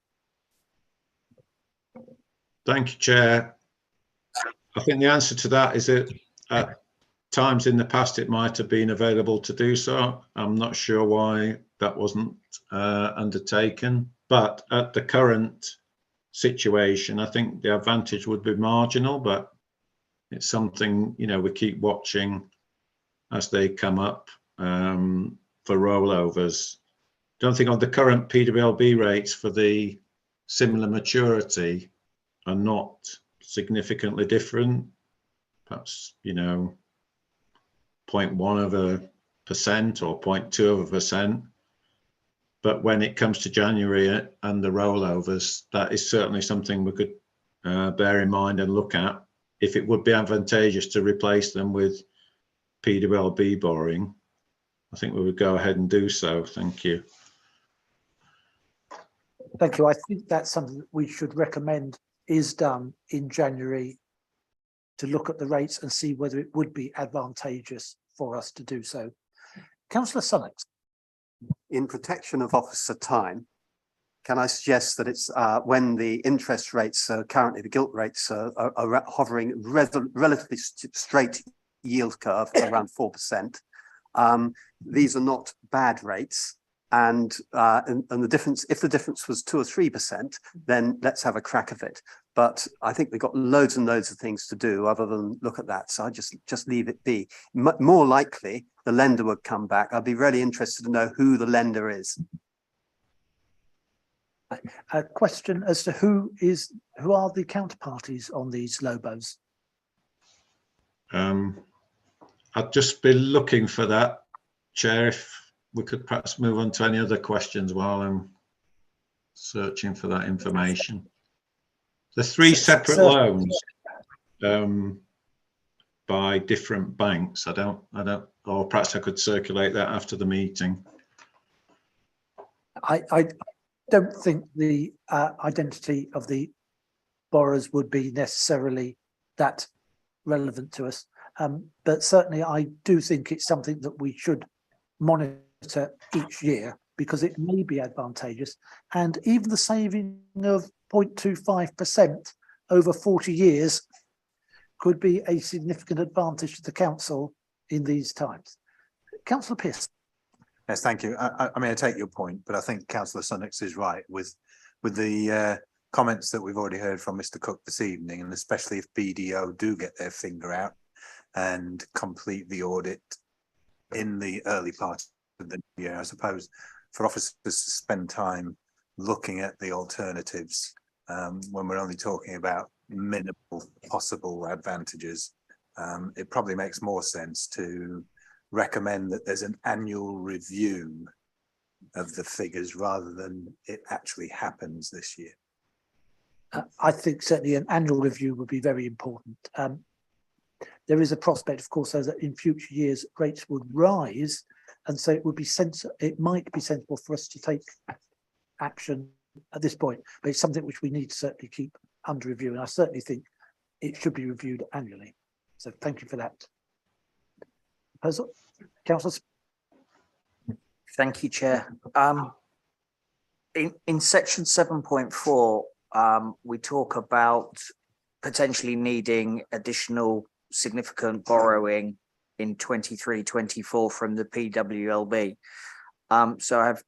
Thank you, Chair. I think the answer to that is that at times in the past it might have been available to do so. I'm not sure why that wasn't undertaken, but at the current situation, I think the advantage would be marginal, but it's something, you know, we keep watching as they come up for rollovers. Don't think on the current PWLB rates for the similar maturity are not significantly different, perhaps, you know, 0.1% or 0.2%. But when it comes to January and the rollovers, that is certainly something we could bear in mind and look at. If it would be advantageous to replace them with PWLB borrowing, I think we would go ahead and do so. Thank you. Thank you. I think that's something that we should recommend is done in January, to look at the rates and see whether it would be advantageous for us to do so. Councillor Sunnox. In protection of officer time, can I suggest that it's when the interest rates are currently, the gilt rates are hovering relatively straight yield curve around 4%. These are not bad rates. And the difference, if the difference was 2 or 3%, then let's have a crack of it. But I think we've got loads and loads of things to do other than look at that. So I just leave it be. More likely, the lender would come back. I'd be really interested to know who the lender is. A question as to who are the counterparties on these Lobos? I'd just be looking for that, Chair, if we could perhaps move on to any other questions while I'm searching for that information. The 3 separate loans by different banks. I don't, or perhaps I could circulate that after the meeting. I don't think the identity of the borrowers would be necessarily that relevant to us. But certainly I do think it's something that we should monitor each year, because it may be advantageous, and even the saving of 0.25% over 40 years could be a significant advantage to the council in these times. Councillor Pearce. Yes, thank you. I mean, I take your point, but I think Councillor Sunnox is right with the comments that we've already heard from Mr. Cook this evening, and especially if BDO do get their finger out and complete the audit in the early part of the year. I suppose for officers to spend time looking at the alternatives when we're only talking about minimal possible advantages, it probably makes more sense to recommend that there's an annual review of the figures rather than it actually happens this year. I think certainly an annual review would be very important. There is a prospect, of course, that in future years rates would rise, and so it would be it might be sensible for us to take action at this point, but it's something which we need to certainly keep under review, and I certainly think it should be reviewed annually. So thank you for that. Councillors. Thank you, Chair. In section 7.4, we talk about potentially needing additional significant borrowing in 23-24 from the PWLB. So I have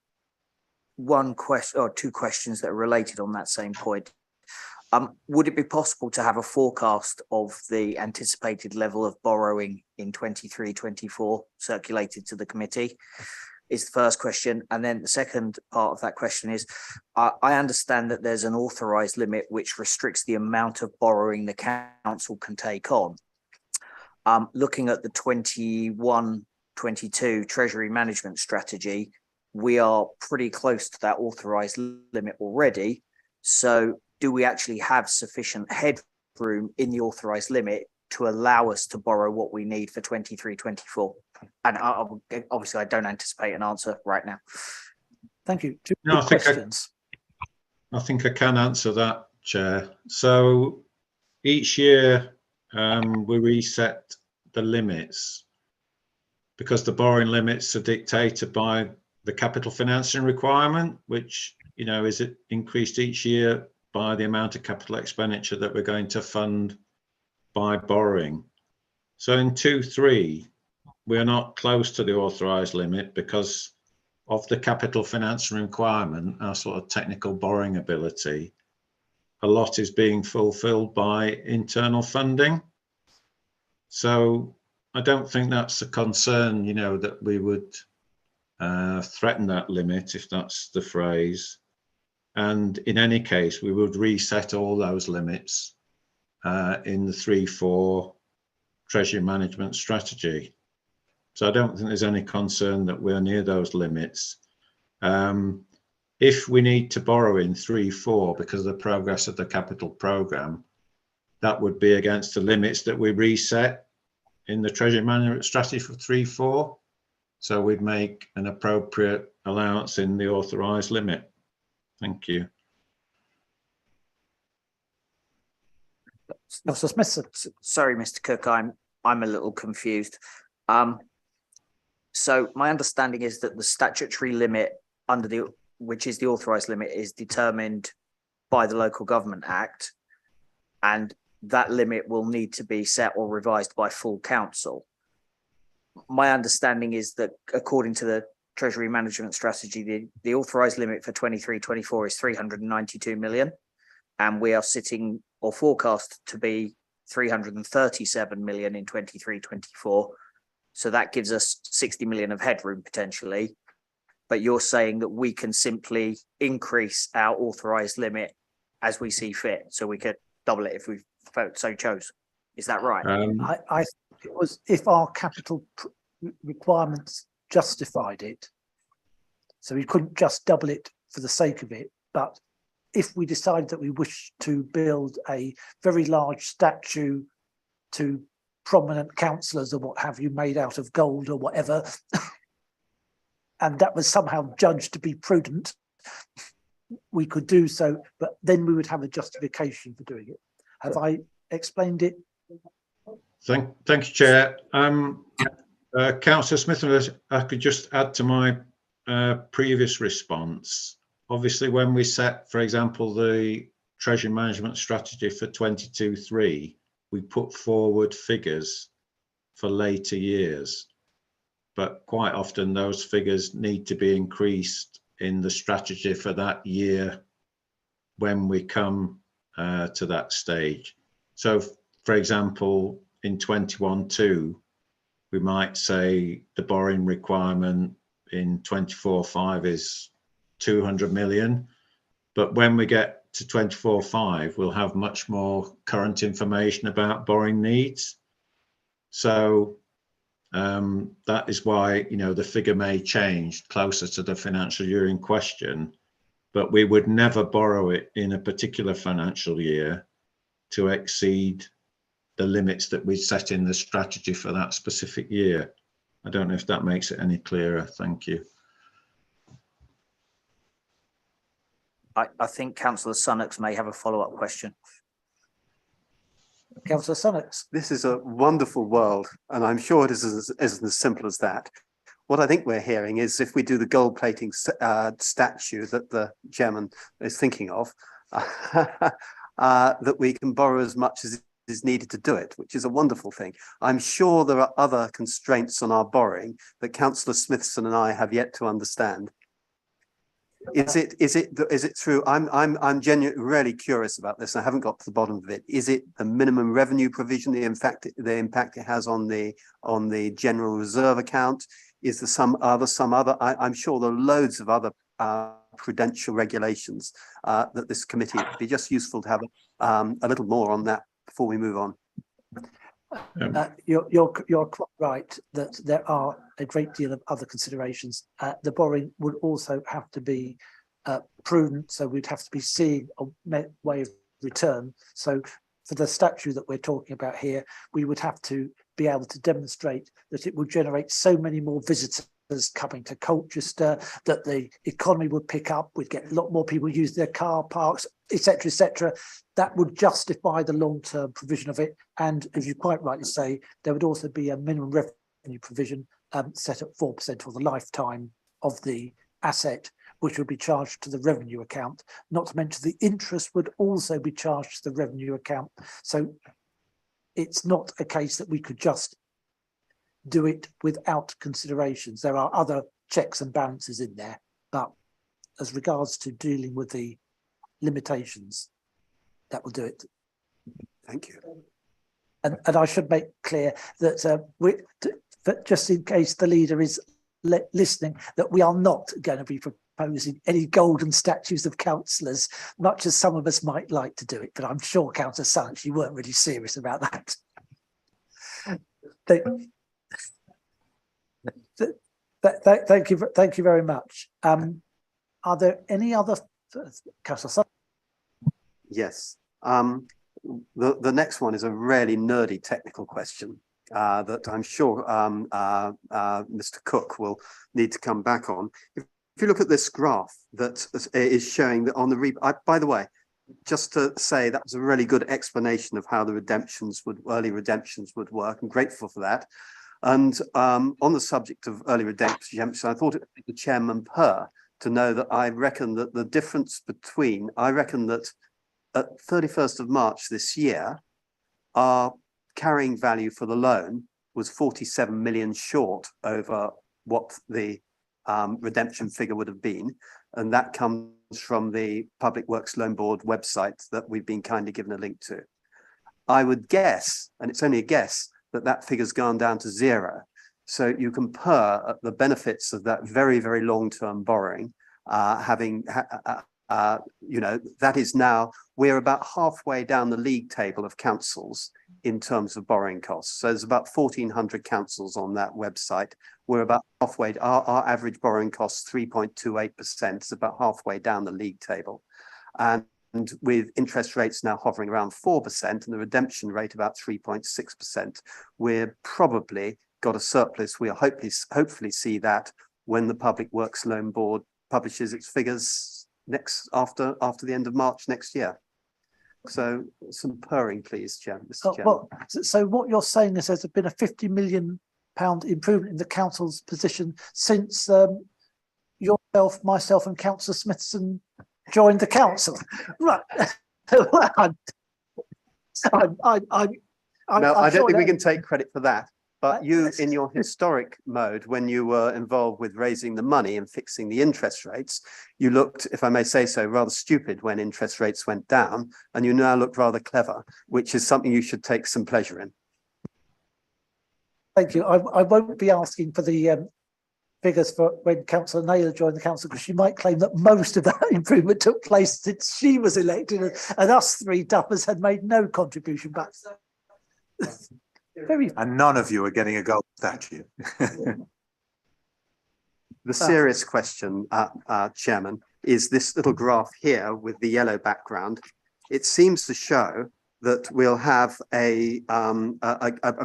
one question or 2 questions that are related on that same point. Would it be possible to have a forecast of the anticipated level of borrowing in 23-24 circulated to the committee? is the first question. And then the second part of that question is, I understand that there's an authorised limit which restricts the amount of borrowing the council can take on. Looking at the 21-22 Treasury Management Strategy, we are pretty close to that authorised limit already. So do we actually have sufficient headroom in the authorised limit to allow us to borrow what we need for 23-24? And obviously I don't anticipate an answer right now. Thank you. Two No, questions. I think I can answer that, Chair. So each year we reset the limits because the borrowing limits are dictated by the capital financing requirement, which, you know, is it increased each year by the amount of capital expenditure that we're going to fund by borrowing. So in 2-3, we're not close to the authorised limit because of the capital financing requirement, our sort of technical borrowing ability. A lot is being fulfilled by internal funding. So I don't think that's a concern, you know, that we would threaten that limit, if that's the phrase. And in any case, we would reset all those limits in the 3-4 Treasury Management Strategy. So I don't think there's any concern that we're near those limits. If we need to borrow in 3-4 because of the progress of the capital programme, that would be against the limits that we reset in the Treasury Management Strategy for 3-4. So we'd make an appropriate allowance in the authorised limit. Thank you. Councillor Smith. Sorry, Mr. Cook, I'm a little confused. So my understanding is that the statutory limit which is the authorised limit, is determined by the Local Government Act, and that limit will need to be set or revised by full council. My understanding is that according to the Treasury Management Strategy, the authorised limit for 23-24 is 392 million, and we are sitting or forecast to be 337 million in 23-24. So that gives us 60 million of headroom potentially. But you're saying that we can simply increase our authorised limit as we see fit. So we could double it if we so chose. Is that right? I think it was if our capital requirements justified it. So we couldn't just double it for the sake of it. But if we decided that we wish to build a very large statue to prominent councillors or what have you made out of gold or whatever, and that was somehow judged to be prudent, we could do so, but then we would have a justification for doing it. Have I explained it? Thank you, Chair. Councillor Smith, I could just add to my previous response. Obviously, when we set, for example, the Treasury Management Strategy for 22-3, we put forward figures for later years. But quite often those figures need to be increased in the strategy for that year when we come to that stage. So, for example, in 21-2, we might say the borrowing requirement in 24-5 is 200 million. But when we get to 24-5, we'll have much more current information about borrowing needs. So that is why, you know, the figure may change closer to the financial year in question, but we would never borrow it in a particular financial year to exceed the limits that we set in the strategy for that specific year. I don't know if that makes it any clearer. Thank you. I think Councillor Sunnox may have a follow-up question. Councillor Sunnox. This is a wonderful world, and I'm sure it isn't as simple as that. What I think we're hearing is if we do the gold plating statue that the chairman is thinking of, that we can borrow as much as is needed to do it, which is a wonderful thing. I'm sure there are other constraints on our borrowing that Councillor Smithson and I have yet to understand. Is it through? I'm genuinely really curious about this. I haven't got to the bottom of it. Is it the minimum revenue provision, the impact it has on the general reserve account? Is there some other, I'm sure there are loads of other prudential regulations that this committee, it'd be just useful to have a little more on that before we move on. You're quite right that there are a great deal of other considerations. The borrowing would also have to be prudent, so we'd have to be seeing a way of return. So for the statute that we're talking about here, we would have to be able to demonstrate that it would generate so many more visitors coming to Colchester, that the economy would pick up, we'd get a lot more people use their car parks, etc., etc. That would justify the long-term provision of it. And as you quite rightly say, there would also be a minimum revenue provision set at 4% for the lifetime of the asset, which would be charged to the revenue account. Not to mention the interest would also be charged to the revenue account. So it's not a case that we could just do it without considerations. There are other checks and balances in there, but as regards to dealing with the limitations, that will do it. Thank you. And I should make clear that just in case the leader is listening, that we are not going to be proposing any golden statues of councillors, much as some of us might like to do it. But I'm sure Councillor Salich, you weren't really serious about that. Thank you very much. Are there any other, Councillor Salich? Yes. The next one is a really nerdy technical question that I'm sure Mr. Cook will need to come back on. If you look at this graph that is showing that on the by the way, just to say that was a really good explanation of how the early redemptions would work. I'm grateful for that. And on the subject of early redemption, I thought it would be the Chairman to know that I reckon that the difference between, I reckon that at 31st of March this year, our carrying value for the loan was 47 million short over what the redemption figure would have been. And that comes from the Public Works Loan Board website that we've been kindly given a link to. I would guess, and it's only a guess, that figure's gone down to zero. So you compare the benefits of that very, very long-term borrowing, you know, that is now, we're about halfway down the league table of councils in terms of borrowing costs. So there's about 1,400 councils on that website. We're about halfway, our average borrowing costs 3.28%, it's about halfway down the league table. And with interest rates now hovering around 4% and the redemption rate about 3.6%, we're probably got a surplus. We'll hopefully see that when the Public Works Loan Board publishes its figures after the end of March next year. So some purring, please, Mr. Chairman. Well, so what you're saying is there's been a £50 million improvement in the council's position since yourself, myself, and Councillor Smithson joined the council, right? Well, I don't think we can take credit for that. But you, in your historic mode, when you were involved with raising the money and fixing the interest rates, you looked, if I may say so, rather stupid when interest rates went down, and you now look rather clever, which is something you should take some pleasure in. Thank you. I won't be asking for the figures for when Councillor Naylor joined the council, because she might claim that most of that improvement took place since she was elected, and us three duffers had made no contribution back. And none of you are getting a gold statue. The serious question, Chairman, is this little graph here with the yellow background. It seems to show that we'll have a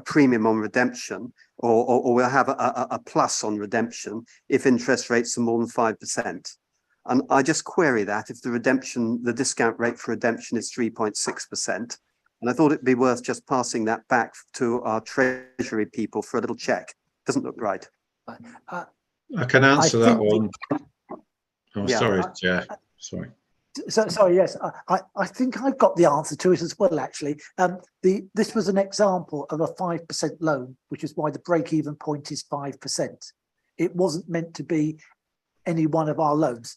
premium on redemption, or we'll have a plus on redemption if interest rates are more than 5%. And I just query that if the discount rate for redemption is 3.6%. And I thought it'd be worth just passing that back to our Treasury people for a little check. Doesn't look right. I can answer that one. Oh, yeah. Sorry, Chair. Sorry. So, sorry, yes, I think I've got the answer to it as well, actually. This was an example of a 5% loan, which is why the break-even point is 5%. It wasn't meant to be any one of our loans.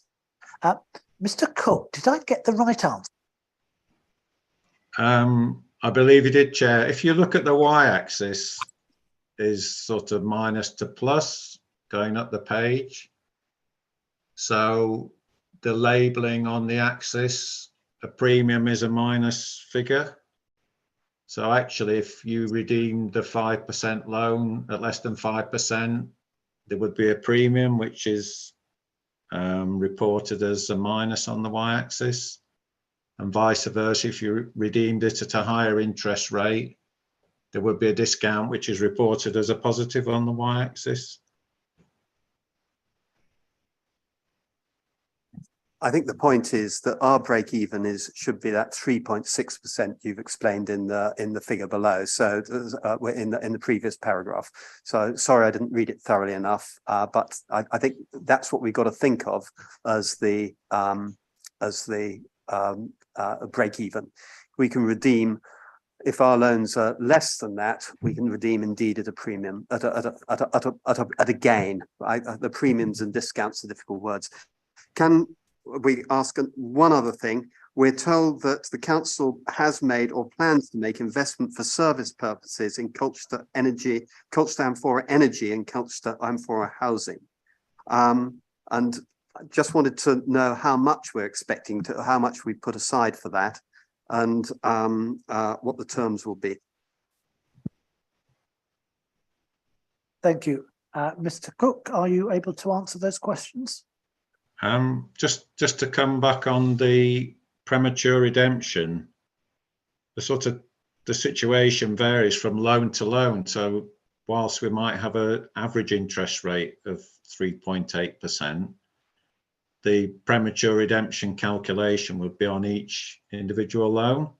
Mr. Cook, did I get the right answer? I believe you did, Chair. If you look at the y-axis, is sort of minus to plus, going up the page. So the labelling on the axis, a premium is a minus figure. So actually, if you redeem the 5% loan at less than 5%, there would be a premium, which is reported as a minus on the y-axis, and vice versa. If you redeemed it at a higher interest rate, there would be a discount, which is reported as a positive on the y-axis. I think the point is that our break even should be that 3.6% you've explained in the figure below. So we're in the previous paragraph. So sorry, I didn't read it thoroughly enough, but I think that's what we've got to think of as the break even. We can redeem. If our loans are less than that, we can redeem indeed at a premium, at a gain. The premiums and discounts are difficult words. Can we ask one other thing? We're told that the council has made or plans to make investment for service purposes in Colchester Amphora Energy and Colchester Amphora Housing. And I just wanted to know how much we're expecting to, how much we put aside for that, and what the terms will be. Thank you. Mr. Cook, are you able to answer those questions? Just to come back on the premature redemption, the situation varies from loan to loan. So whilst we might have an average interest rate of 3.8%, the premature redemption calculation would be on each individual loan.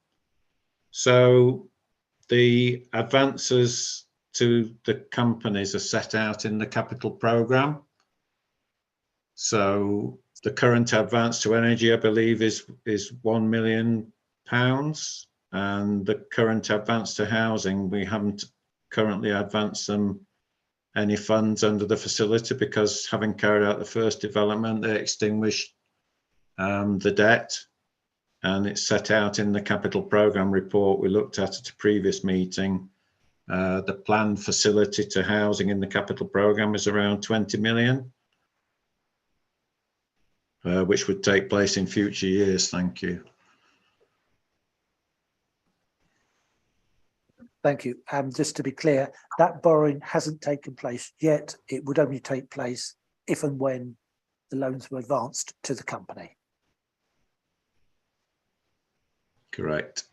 So the advances to the companies are set out in the capital programme. So the current advance to energy, I believe, is £1 million, and the current advance to housing, we haven't currently advanced them any funds under the facility, because having carried out the first development, they extinguished the debt, and it's set out in the capital programme report we looked at a previous meeting. The planned facility to housing in the capital programme is around 20 million. Which would take place in future years. Thank you. Thank you. Just to be clear, that borrowing hasn't taken place yet. It would only take place if and when the loans were advanced to the company. Correct.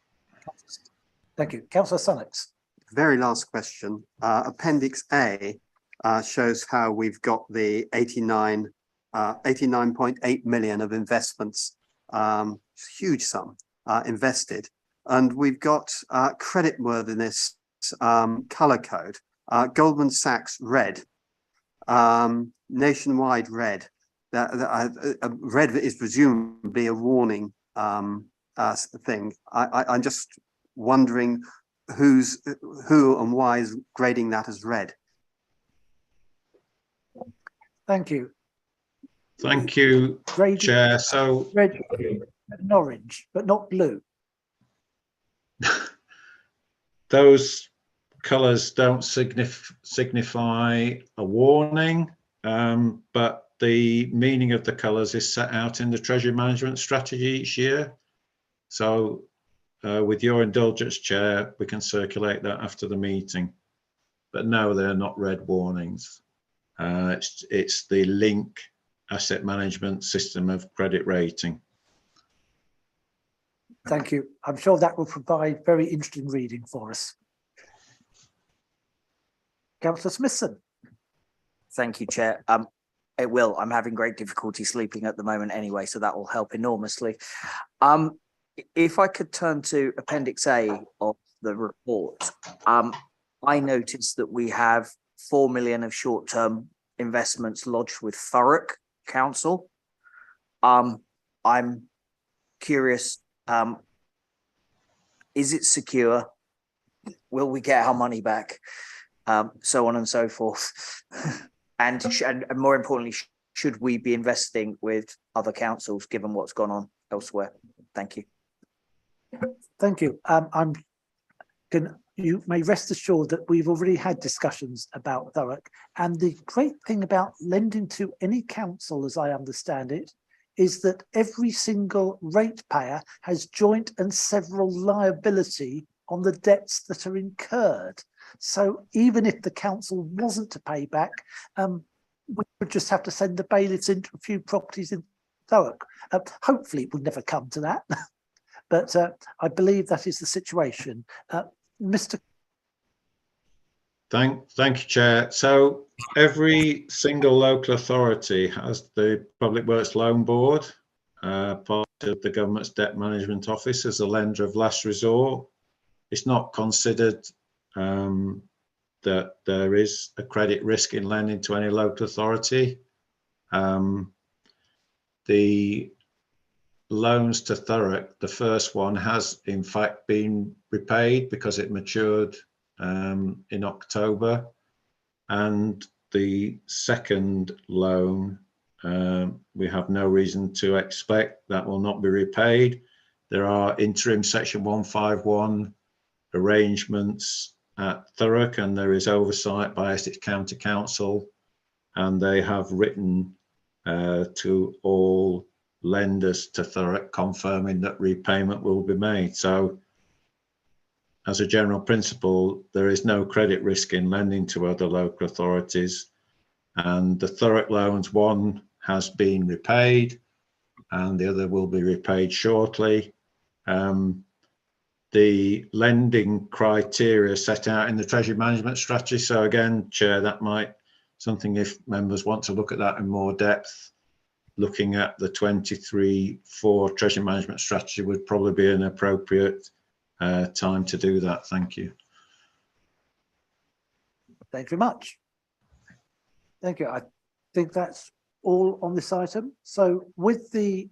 Thank you. Councillor Sunnox. Very last question. Appendix A shows how we've got the 89.8 million of investments, huge sum invested, and we've got creditworthiness color code, Goldman Sachs red, Nationwide red. Red is presumably a warning thing. I'm just wondering who and why is grading that as red. Thank you. Thank you, Chair. So red and orange, but not blue. Those colours don't signify a warning, but the meaning of the colours is set out in the Treasury Management Strategy each year. So with your indulgence, Chair, we can circulate that after the meeting. But no, they're not red warnings. It's the link asset management system of credit rating. Thank you. I'm sure that will provide very interesting reading for us. Councillor Smithson. Thank you, Chair. It will. I'm having great difficulty sleeping at the moment anyway, so that will help enormously. If I could turn to Appendix A of the report, I noticed that we have 4 million of short-term investments lodged with Thurrock Council. I'm curious, is it secure? Will we get our money back? So on and so forth. And more importantly, should we be investing with other councils given what's gone on elsewhere? Thank you. Thank you. I'm can you may rest assured that we've already had discussions about Thurrock. And the great thing about lending to any council, as I understand it, is that every single ratepayer has joint and several liability on the debts that are incurred. So even if the council wasn't to pay back, we would just have to send the bailiffs into a few properties in Thurrock. Hopefully it will never come to that, but I believe that is the situation. Mr. Thank you, Chair. So every single local authority has the Public Works Loan Board, part of the Government's Debt Management Office, as a lender of last resort. It's not considered that there is a credit risk in lending to any local authority. The loans to Thurrock, the first one has in fact been repaid because it matured in October, and the second loan we have no reason to expect that will not be repaid. There are interim section 151 arrangements at Thurrock, and there is oversight by Essex County Council, and they have written to all lenders to Thurrock confirming that repayment will be made. So as a general principle, there is no credit risk in lending to other local authorities, and the Thurrock loans, one has been repaid and the other will be repaid shortly. The lending criteria set out in the Treasury Management Strategy. So again, Chair, that might something if members want to look at that in more depth, looking at the 23-4 Treasury Management Strategy would probably be an appropriate time to do that. Thank you. Thank you very much. Thank you. I think that's all on this item. So with the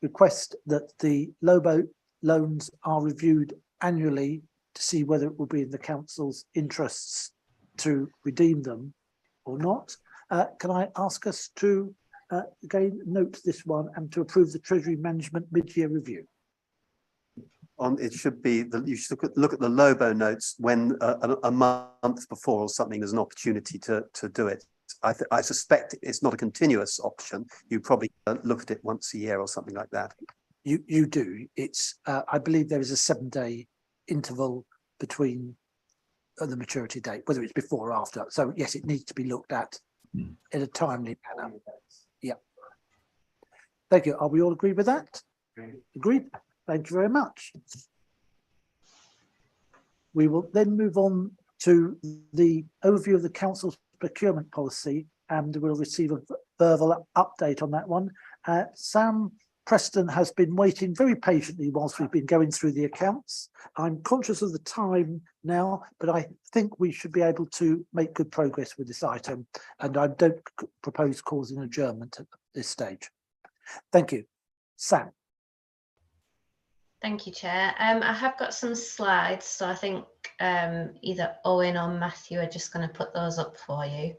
request that the LOBO loans are reviewed annually to see whether it will be in the council's interests to redeem them or not, can I ask us to again note this one and to approve the Treasury Management mid-year review? It should be that you should look at the LOBO notes when a month before or something there's an opportunity to do it. I suspect it's not a continuous option. You probably look at it once a year or something like that. You do. It's I believe there is a 7-day interval between the maturity date, whether it's before or after. So yes, it needs to be looked at in a timely manner. Yeah. Thank you. Are we all agreed with that? Agreed. Thank you very much. We will then move on to the overview of the council's procurement policy, and we'll receive a verbal update on that one. Sam Preston has been waiting very patiently whilst we've been going through the accounts. I'm conscious of the time now, but I think we should be able to make good progress with this item, and I don't propose causing adjournment at this stage. Thank you. Sam. Thank you, Chair. I have got some slides, so I think either Owen or Matthew are just going to put those up for you.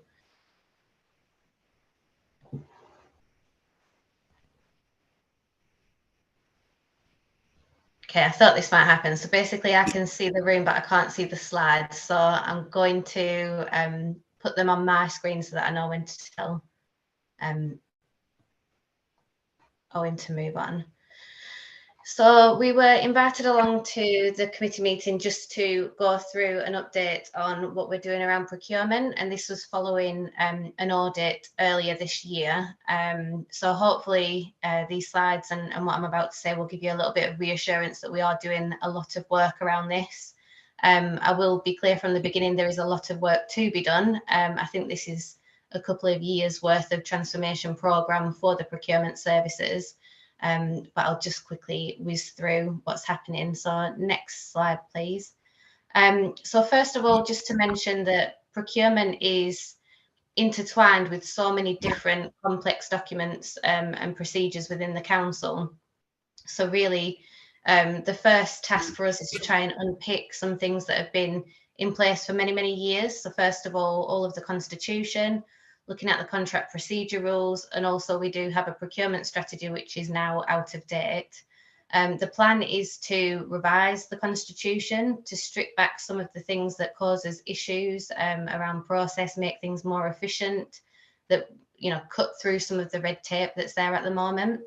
Okay, I thought this might happen. So basically I can see the room, but I can't see the slides. So I'm going to put them on my screen so that I know when to tell Owen to move on. So we were invited along to the committee meeting just to go through an update on what we're doing around procurement, and this was following an audit earlier this year. So hopefully these slides and what I'm about to say will give you a little bit of reassurance that we are doing a lot of work around this. I will be clear from the beginning, there is a lot of work to be done. I think this is a couple of years worth of transformation programme for the procurement services. But I'll just quickly whiz through what's happening. So next slide, please. So first of all, just to mention that procurement is intertwined with so many different complex documents and procedures within the council. So really, the first task for us is to try and unpick some things that have been in place for many, many years. So first of all of the constitution, looking at the contract procedure rules, and also we do have a procurement strategy which is now out of date. The plan is to revise the constitution to strip back some of the things that causes issues around process, make things more efficient, that, you know, cut through some of the red tape that's there at the moment.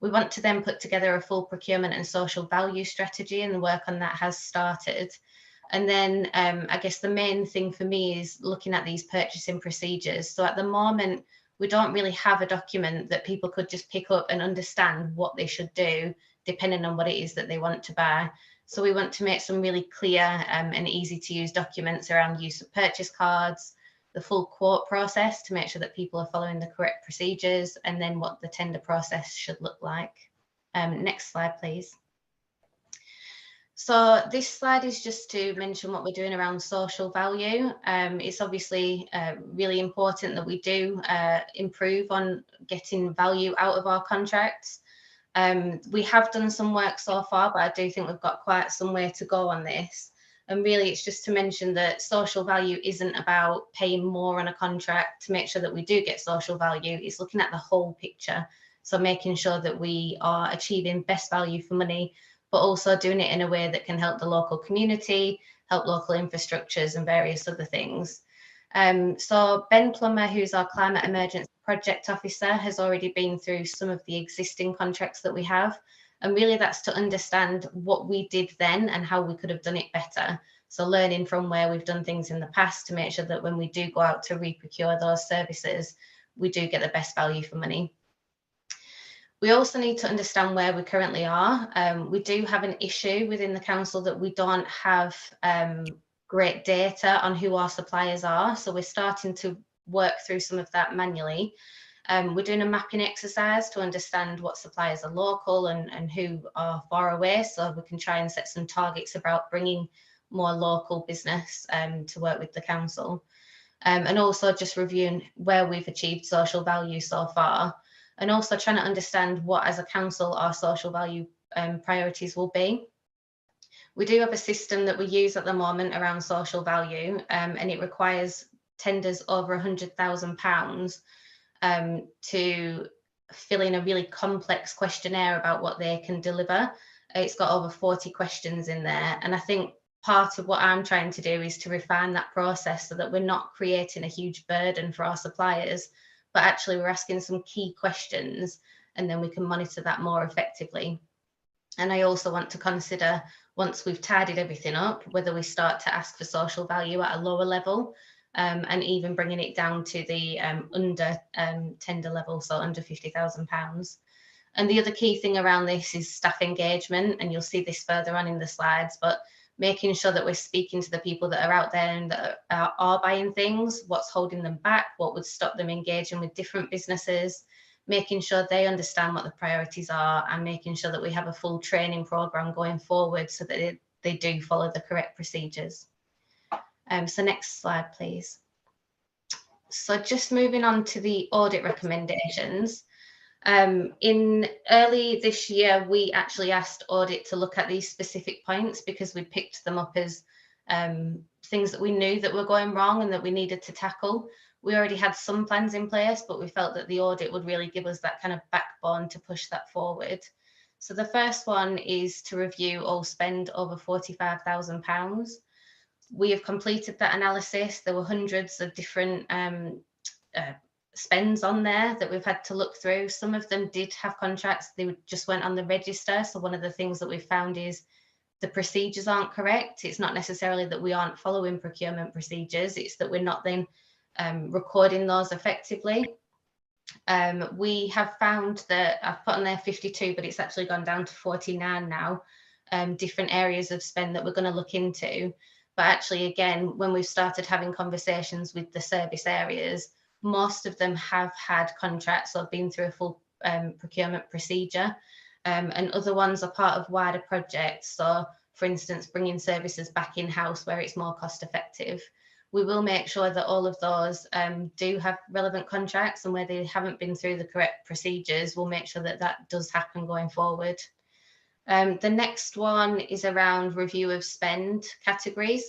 We want to then put together a full procurement and social value strategy, and the work on that has started. And then I guess the main thing for me is looking at these purchasing procedures. So at the moment, we don't really have a document that people could just pick up and understand what they should do, depending on what it is that they want to buy. So we want to make some really clear and easy to use documents around use of purchase cards, the full quote process to make sure that people are following the correct procedures, and then what the tender process should look like. Next slide, please. So this slide is just to mention what we're doing around social value. It's obviously really important that we do improve on getting value out of our contracts. We have done some work so far, but I do think we've got quite some way to go on this. And really, it's just to mention that social value isn't about paying more on a contract to make sure that we do get social value. It's looking at the whole picture. So making sure that we are achieving best value for money, but also doing it in a way that can help the local community, help local infrastructures and various other things. So Ben Plummer, who's our Climate Emergency Project Officer, has already been through some of the existing contracts that we have. And really that's to understand what we did then and how we could have done it better. So learning from where we've done things in the past to make sure that when we do go out to re-procure those services, we do get the best value for money. We also need to understand where we currently are. We do have an issue within the council that we don't have great data on who our suppliers are. So we're starting to work through some of that manually. We're doing a mapping exercise to understand what suppliers are local and who are far away, so we can try and set some targets about bringing more local business to work with the council. And also just reviewing where we've achieved social value so far, and also trying to understand what as a council our social value priorities will be. We do have a system that we use at the moment around social value, and it requires tenders over £100,000 to fill in a really complex questionnaire about what they can deliver. It's got over 40 questions in there, and I think part of what I'm trying to do is to refine that process so that we're not creating a huge burden for our suppliers, but actually we're asking some key questions and then we can monitor that more effectively. And I also want to consider, once we've tidied everything up, whether we start to ask for social value at a lower level, and even bringing it down to the under tender level, so under £50,000. And the other key thing around this is staff engagement, and you'll see this further on in the slides, but making sure that we're speaking to the people that are out there and that are buying things, what's holding them back, what would stop them engaging with different businesses, making sure they understand what the priorities are, and making sure that we have a full training programme going forward so that they do follow the correct procedures. So next slide, please. So just moving on to the audit recommendations. In early this year, we actually asked Audit to look at these specific points because we picked them up as things that we knew that were going wrong and that we needed to tackle. We already had some plans in place, but we felt that the audit would really give us that kind of backbone to push that forward. So the first one is to review all spend over £45,000. We have completed that analysis. There were hundreds of different spends on there that we've had to look through. Some of them did have contracts, they just weren't on the register. So one of the things that we found is the procedures aren't correct. It's not necessarily that we aren't following procurement procedures, it's that we're not then recording those effectively. We have found that I've put on there 52, but it's actually gone down to 49 now, different areas of spend that we're going to look into. But actually, again, when we've started having conversations with the service areas, most of them have had contracts or been through a full procurement procedure, and other ones are part of wider projects. So, for instance, bringing services back in-house where it's more cost effective. We will make sure that all of those do have relevant contracts, and where they haven't been through the correct procedures, we'll make sure that that does happen going forward. The next one is around review of spend categories.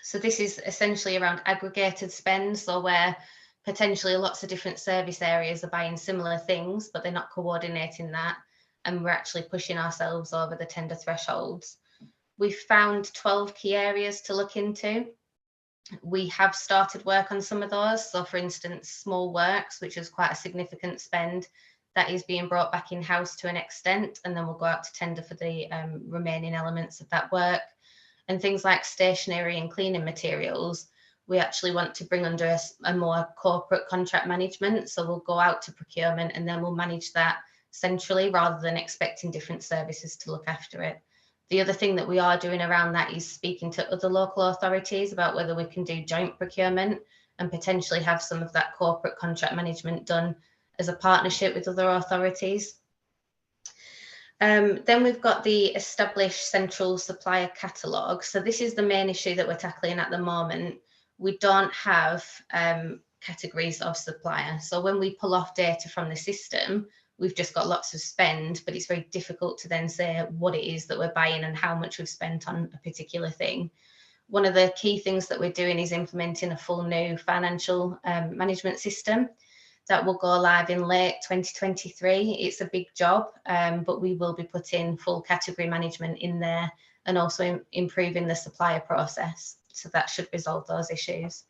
So this is essentially around aggregated spend, so where potentially lots of different service areas are buying similar things, but they're not coordinating that. and we're actually pushing ourselves over the tender thresholds. We've found 12 key areas to look into. We have started work on some of those. So for instance, small works, which is quite a significant spend, that is being brought back in-house to an extent, and then we'll go out to tender for the remaining elements of that work. And things like stationery and cleaning materials, we actually want to bring under a more corporate contract management. So we'll go out to procurement and then we'll manage that centrally rather than expecting different services to look after it. The other thing that we are doing around that is speaking to other local authorities about whether we can do joint procurement and potentially have some of that corporate contract management done as a partnership with other authorities. Then we've got the established central supplier catalogue. So this is the main issue that we're tackling at the moment. We don't have categories of supplier. So when we pull off data from the system, we've just got lots of spend, but it's very difficult to then say what it is that we're buying and how much we've spent on a particular thing. One of the key things that we're doing is implementing a full new financial management system that will go live in late 2023. It's a big job, but we will be putting full category management in there and also improving the supplier process. So that should resolve those issues.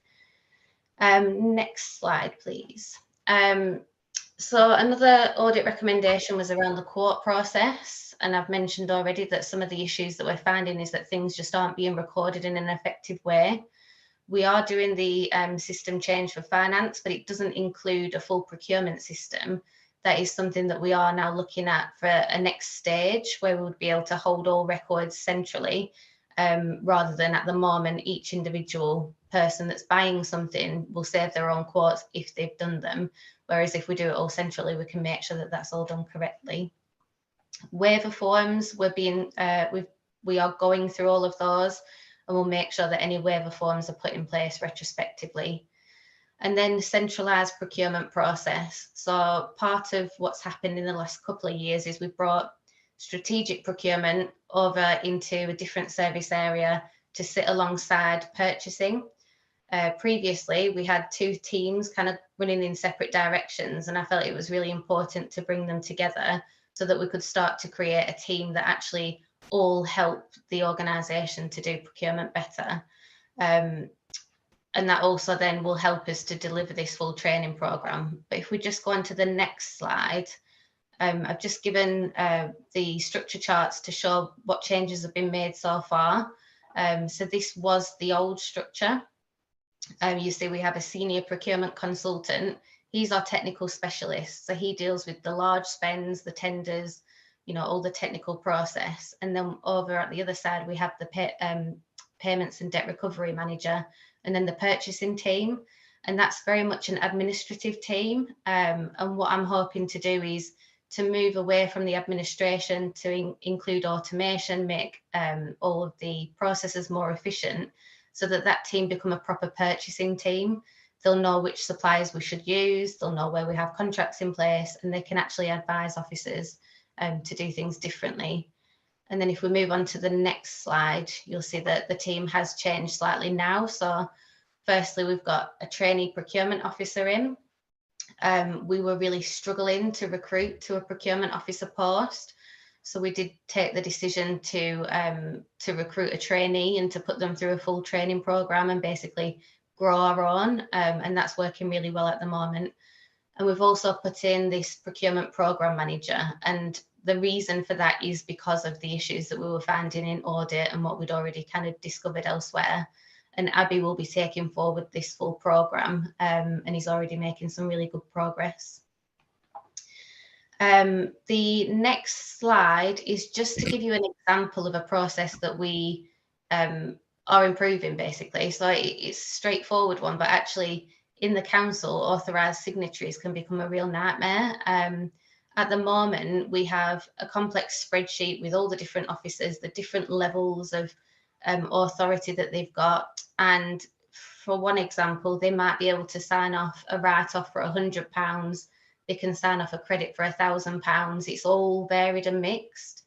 Next slide, please. So another audit recommendation was around the quote process. And I've mentioned already that some of the issues that we're finding is that things just aren't being recorded in an effective way. We are doing the system change for finance, but it doesn't include a full procurement system. That is something that we are now looking at for a next stage where we would be able to hold all records centrally, rather than at the moment, each individual person that's buying something will save their own quotes if they've done them. Whereas if we do it all centrally, we can make sure that that's all done correctly. Waiver forms, we are going through all of those, and we'll make sure that any waiver forms are put in place retrospectively. And then the centralised procurement process. So part of what's happened in the last couple of years is we've brought strategic procurement over into a different service area to sit alongside purchasing. Previously, we had two teams kind of running in separate directions, and I felt it was really important to bring them together so that we could start to create a team that actually all help the organisation to do procurement better. And that also then will help us to deliver this full training programme. But if we just go on to the next slide, I've just given the structure charts to show what changes have been made so far. So this was the old structure. You see we have a senior procurement consultant. He's our technical specialist. So he deals with the large spends, the tenders, you know, all the technical process. And then over at the other side, we have the payments and debt recovery manager, and then the purchasing team. And that's very much an administrative team. And what I'm hoping to do is to move away from the administration to include automation, make all of the processes more efficient, so that that team become a proper purchasing team. They'll know which suppliers we should use, they'll know where we have contracts in place, and they can actually advise officers to do things differently. And then if we move on to the next slide, you'll see that the team has changed slightly now. So firstly, we've got a trainee procurement officer in. We were really struggling to recruit to a procurement officer post. So we did take the decision to recruit a trainee and to put them through a full training program and basically grow our own. And that's working really well at the moment. And we've also put in this procurement program manager. And the reason for that is because of the issues that we were finding in audit and what we'd already kind of discovered elsewhere. And Abby will be taking forward this full program, and he's already making some really good progress. The next slide is just to give you an example of a process that we are improving, basically. So it's a straightforward one, but actually in the council, authorised signatories can become a real nightmare. At the moment, we have a complex spreadsheet with all the different officers, the different levels of authority that they've got. And for one example, they might be able to sign off a write-off for £100. They can sign off a credit for £1,000. It's all varied and mixed.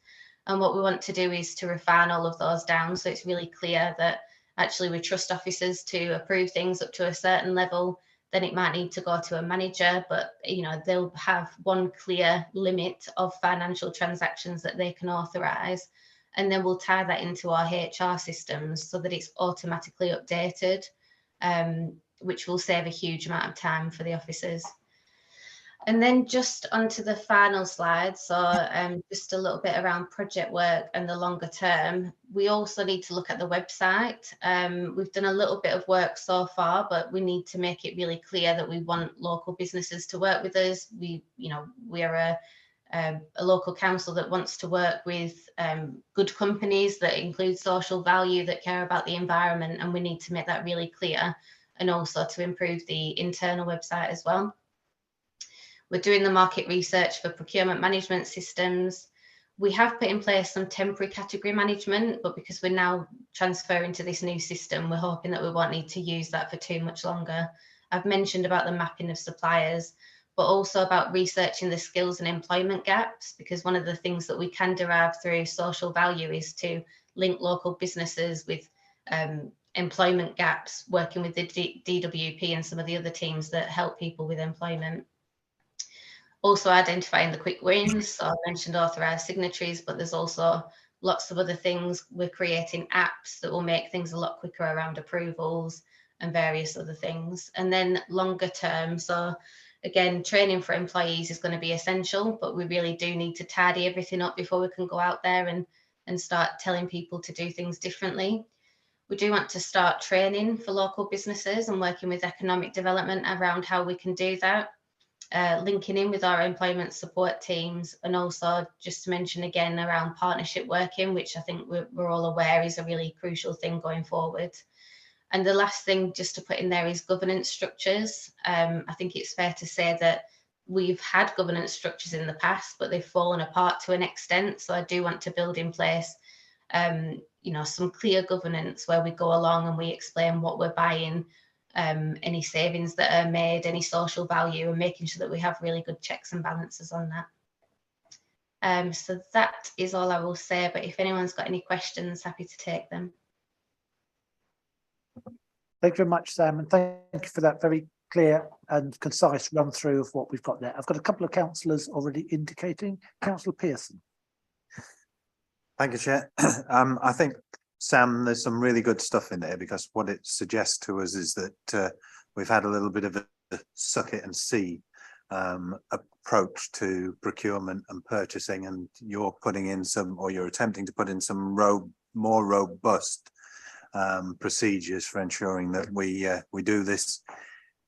And what we want to do is to refine all of those down, so it's really clear that actually we trust officers to approve things up to a certain level. then it might need to go to a manager, but they'll have one clear limit of financial transactions that they can authorize. And then we'll tie that into our HR systems so that it's automatically updated, which will save a huge amount of time for the officers. And then just onto the final slide, so just a little bit around project work and the longer term. We also need to look at the website. We've done a little bit of work so far, but we need to make it really clear that we want local businesses to work with us. We are a local council that wants to work with good companies that include social value, that care about the environment, and we need to make that really clear, and also to improve the internal website as well. We're doing the market research for procurement management systems. We have put in place some temporary category management, but because we're now transferring to this new system, we're hoping that we won't need to use that for too much longer. I've mentioned about the mapping of suppliers, but also about researching the skills and employment gaps, because one of the things that we can derive through social value is to link local businesses with employment gaps, working with the DWP and some of the other teams that help people with employment. Also identifying the quick wins. So I mentioned authorized signatories, but there's also lots of other things. We're creating apps that will make things a lot quicker around approvals and various other things. And then longer term, so again, training for employees is going to be essential, but we really do need to tidy everything up before we can go out there and start telling people to do things differently. We do want to start training for local businesses and working with economic development around how we can do that. Linking in with our employment support teams, and also just to mention again around partnership working, which I think we're all aware is a really crucial thing going forward. And the last thing just to put in there is governance structures. I think it's fair to say that we've had governance structures in the past, but they've fallen apart to an extent. So I do want to build in place some clear governance where we go along and we explain what we're buying, any savings that are made, any social value, and making sure that we have really good checks and balances on that. So that is all I will say, but if anyone's got any questions, happy to take them. Thank you very much, Sam, and thank you for that very clear and concise run through of what we've got there. I've got a couple of councillors already indicating. Councillor Pearson. Thank you, Chair. I think, Sam, there's some really good stuff in there, because what it suggests to us is that we've had a little bit of a suck it and see approach to procurement and purchasing, and you're putting in some, or you're attempting to put in some more robust procedures for ensuring that we do this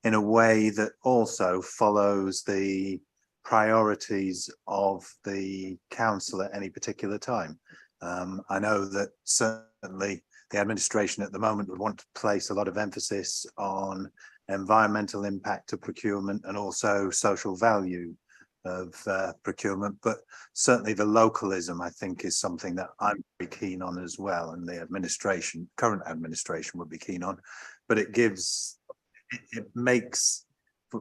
in a way that also follows the priorities of the council at any particular time. I know that certainly the administration at the moment would want to place a lot of emphasis on environmental impact of procurement and also social value of procurement, but certainly the localism, I think, is something that I'm very keen on as well, and the current administration would be keen on. But it makes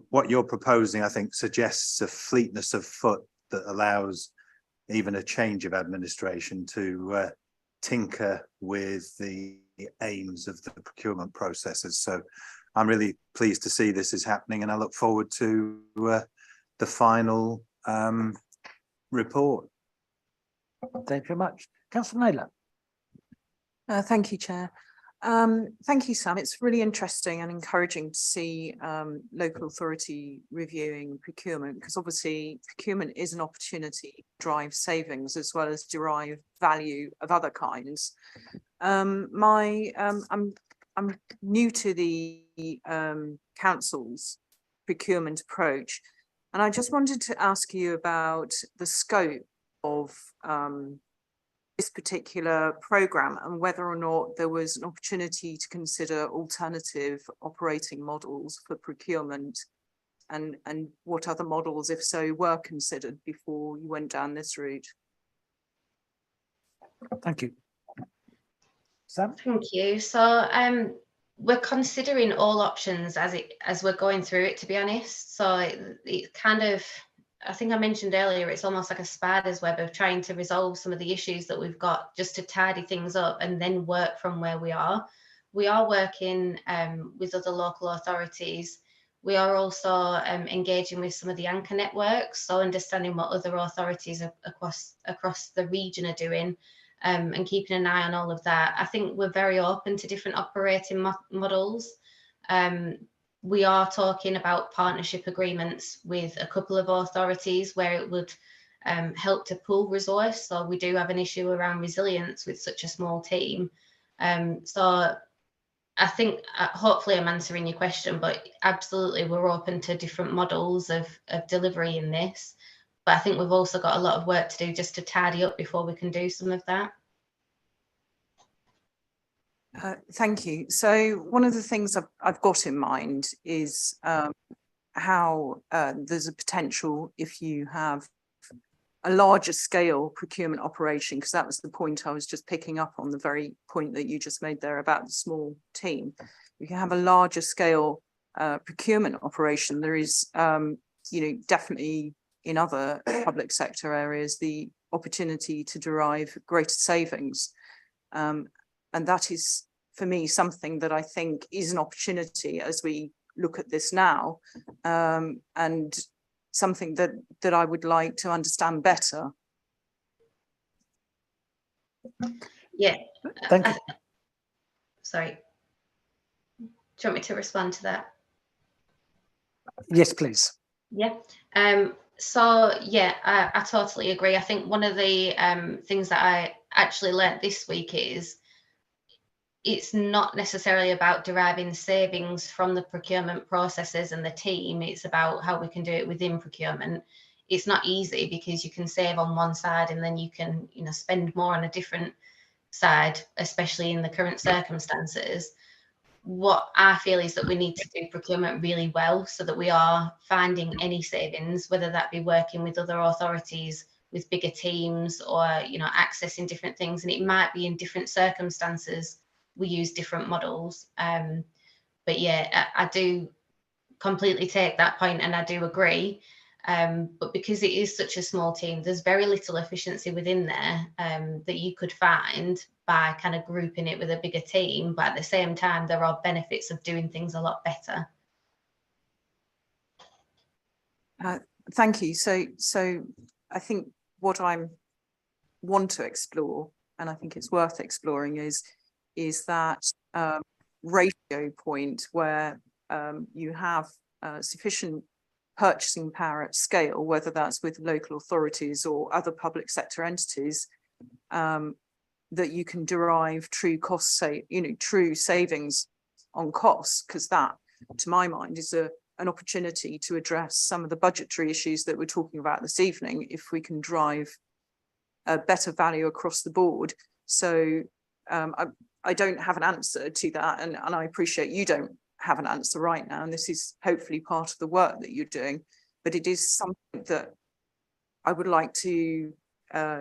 what you're proposing, I think, suggests a fleetness of foot that allows even a change of administration to tinker with the aims of the procurement processes. So I'm really pleased to see this is happening, and I look forward to the final report. Thank you very much. Councillor Naylor. Thank you, Chair. Thank you, Sam. It's really interesting and encouraging to see local authority reviewing procurement, because obviously procurement is an opportunity to drive savings as well as derive value of other kinds. I'm new to the council's procurement approach, and I just wanted to ask you about the scope of this particular programme and whether or not there was an opportunity to consider alternative operating models for procurement, and what other models, if so, were considered before you went down this route. Thank you. Sam? Thank you. So we're considering all options as we're going through it, to be honest. So it kind of, I think I mentioned earlier, it's almost like a spider's web of trying to resolve some of the issues that we've got, just to tidy things up and then work from where we are. We are working with other local authorities We are also engaging with some of the anchor networks, so understanding what other authorities across the region are doing, and keeping an eye on all of that. I think we're very open to different operating models. We are talking about partnership agreements with a couple of authorities where it would help to pool resource. So we do have an issue around resilience with such a small team. So I think hopefully I'm answering your question, but absolutely we're open to different models of delivery in this. But I think we've also got a lot of work to do just to tidy up before we can do some of that. Thank you. So one of the things I've got in mind is how there's a potential if you have a larger scale procurement operation, because that was the point I was just picking up on, the very point that you just made there about the small team. You can have a larger scale procurement operation. There is, definitely in other public sector areas, the opportunity to derive greater savings. And that is, for me, something that I think is an opportunity as we look at this now, and something that I would like to understand better. Yeah. Thank you. Sorry. Do you want me to respond to that? Yes, please. Yeah. So yeah, I totally agree. I think one of the things that I actually learnt this week is it's not necessarily about deriving savings from the procurement processes and the team. It's about how we can do it within procurement. It's not easy because you can save on one side and then you can, spend more on a different side, especially in the current circumstances. What I feel is that we need to do procurement really well so that we are finding any savings, whether that be working with other authorities with bigger teams or, accessing different things. And it might be in different circumstances we use different models. But yeah, I do completely take that point and I do agree. But because it is such a small team, there's very little efficiency within there that you could find by kind of grouping it with a bigger team. But at the same time, there are benefits of doing things a lot better. Thank you. So I think what I want to explore, and I think it's worth exploring, is that ratio point where you have sufficient purchasing power at scale, whether that's with local authorities or other public sector entities, that you can derive true true savings on costs, because that, to my mind, is an opportunity to address some of the budgetary issues that we're talking about this evening, if we can drive a better value across the board. So I don't have an answer to that, and I appreciate you don't have an answer right now, and this is hopefully part of the work that you're doing, but it is something that I would like to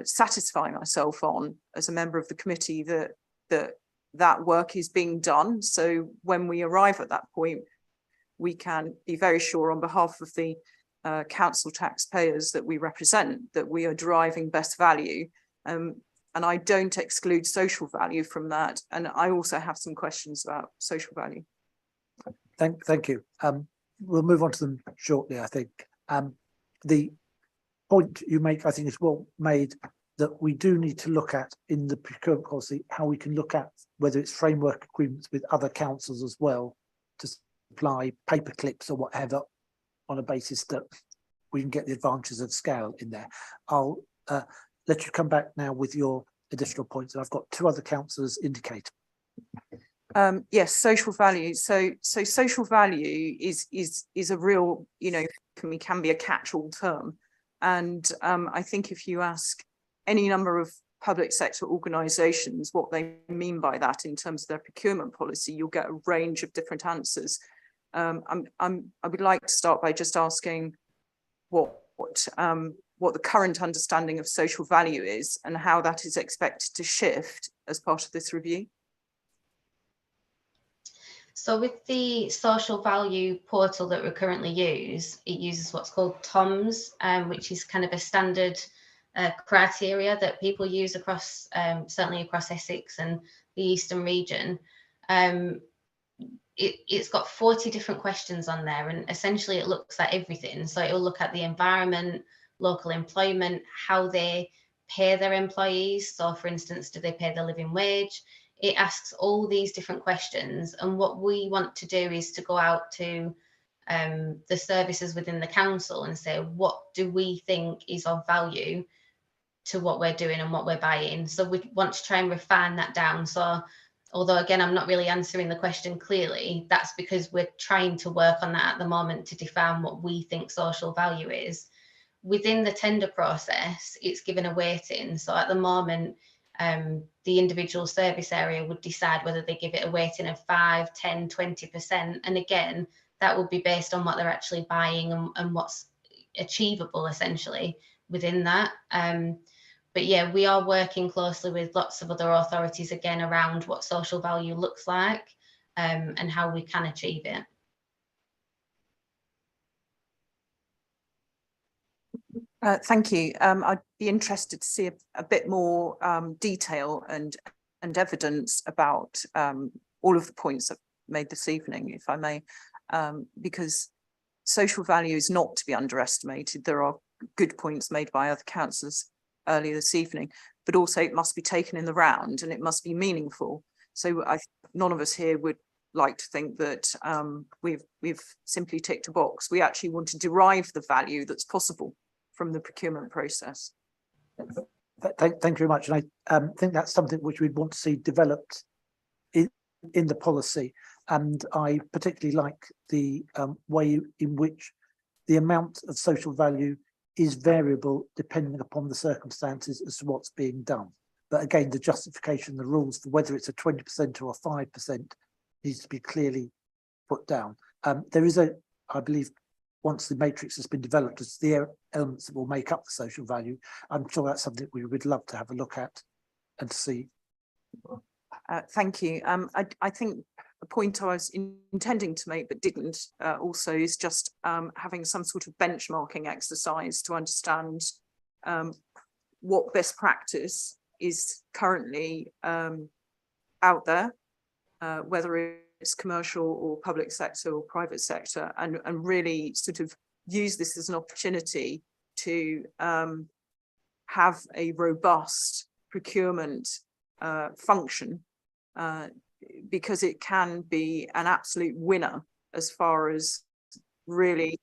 satisfy myself on as a member of the committee, that work is being done. So when we arrive at that point, we can be very sure on behalf of the council taxpayers that we represent that we are deriving best value. And I don't exclude social value from that. And I also have some questions about social value. Thank you. We'll move on to them shortly, I think. The point you make, I think, is well made, that we do need to look at in the procurement policy how we can look at whether it's framework agreements with other councils as well to supply paper clips or whatever on a basis that we can get the advantages of scale in there. I'll let you come back now with your additional points. And I've got two other councillors indicate. Yes, social value. So social value is a real, can be a catch-all term. And I think if you ask any number of public sector organisations what they mean by that in terms of their procurement policy, you'll get a range of different answers. I would like to start by just asking what the current understanding of social value is and how that is expected to shift as part of this review. So with the social value portal that we currently use, it uses what's called TOMS, which is kind of a standard criteria that people use across, certainly across Essex and the Eastern region. it's got 40 different questions on there, and essentially it looks at everything. So it will look at the environment, local employment, how they pay their employees. So for instance, do they pay the living wage? It asks all these different questions, and what we want to do is to go out to the services within the council and say, what do we think is of value to what we're doing and what we're buying? So we want to try and refine that down. So although again, I'm not really answering the question clearly, that's because we're trying to work on that at the moment to define what we think social value is. Within the tender process, it's given a weighting. So at the moment, the individual service area would decide whether they give it a weighting of 5, 10, 20%. And again, that would be based on what they're actually buying and what's achievable essentially within that. But yeah, we are working closely with lots of other authorities again around what social value looks like and how we can achieve it. Thank you. I'd be interested to see a bit more detail and evidence about all of the points I've made this evening, if I may, because social value is not to be underestimated. There are good points made by other councillors earlier this evening, but also it must be taken in the round and it must be meaningful. So none of us here would like to think that we've simply ticked a box. We actually want to derive the value that's possible from the procurement process. Thank you very much. And I think that's something which we'd want to see developed in the policy. And I particularly like the way in which the amount of social value is variable depending upon the circumstances as to what's being done. But again, the justification, the rules for whether it's a 20% or a 5% needs to be clearly put down. There is I believe, once the matrix has been developed, as the elements that will make up the social value, I'm sure that's something we would love to have a look at and see. Thank you. I think the point I was intending to make but didn't also is just having some sort of benchmarking exercise to understand what best practice is currently out there, whether it's commercial or public sector or private sector, and really sort of use this as an opportunity to have a robust procurement function, because it can be an absolute winner as far as really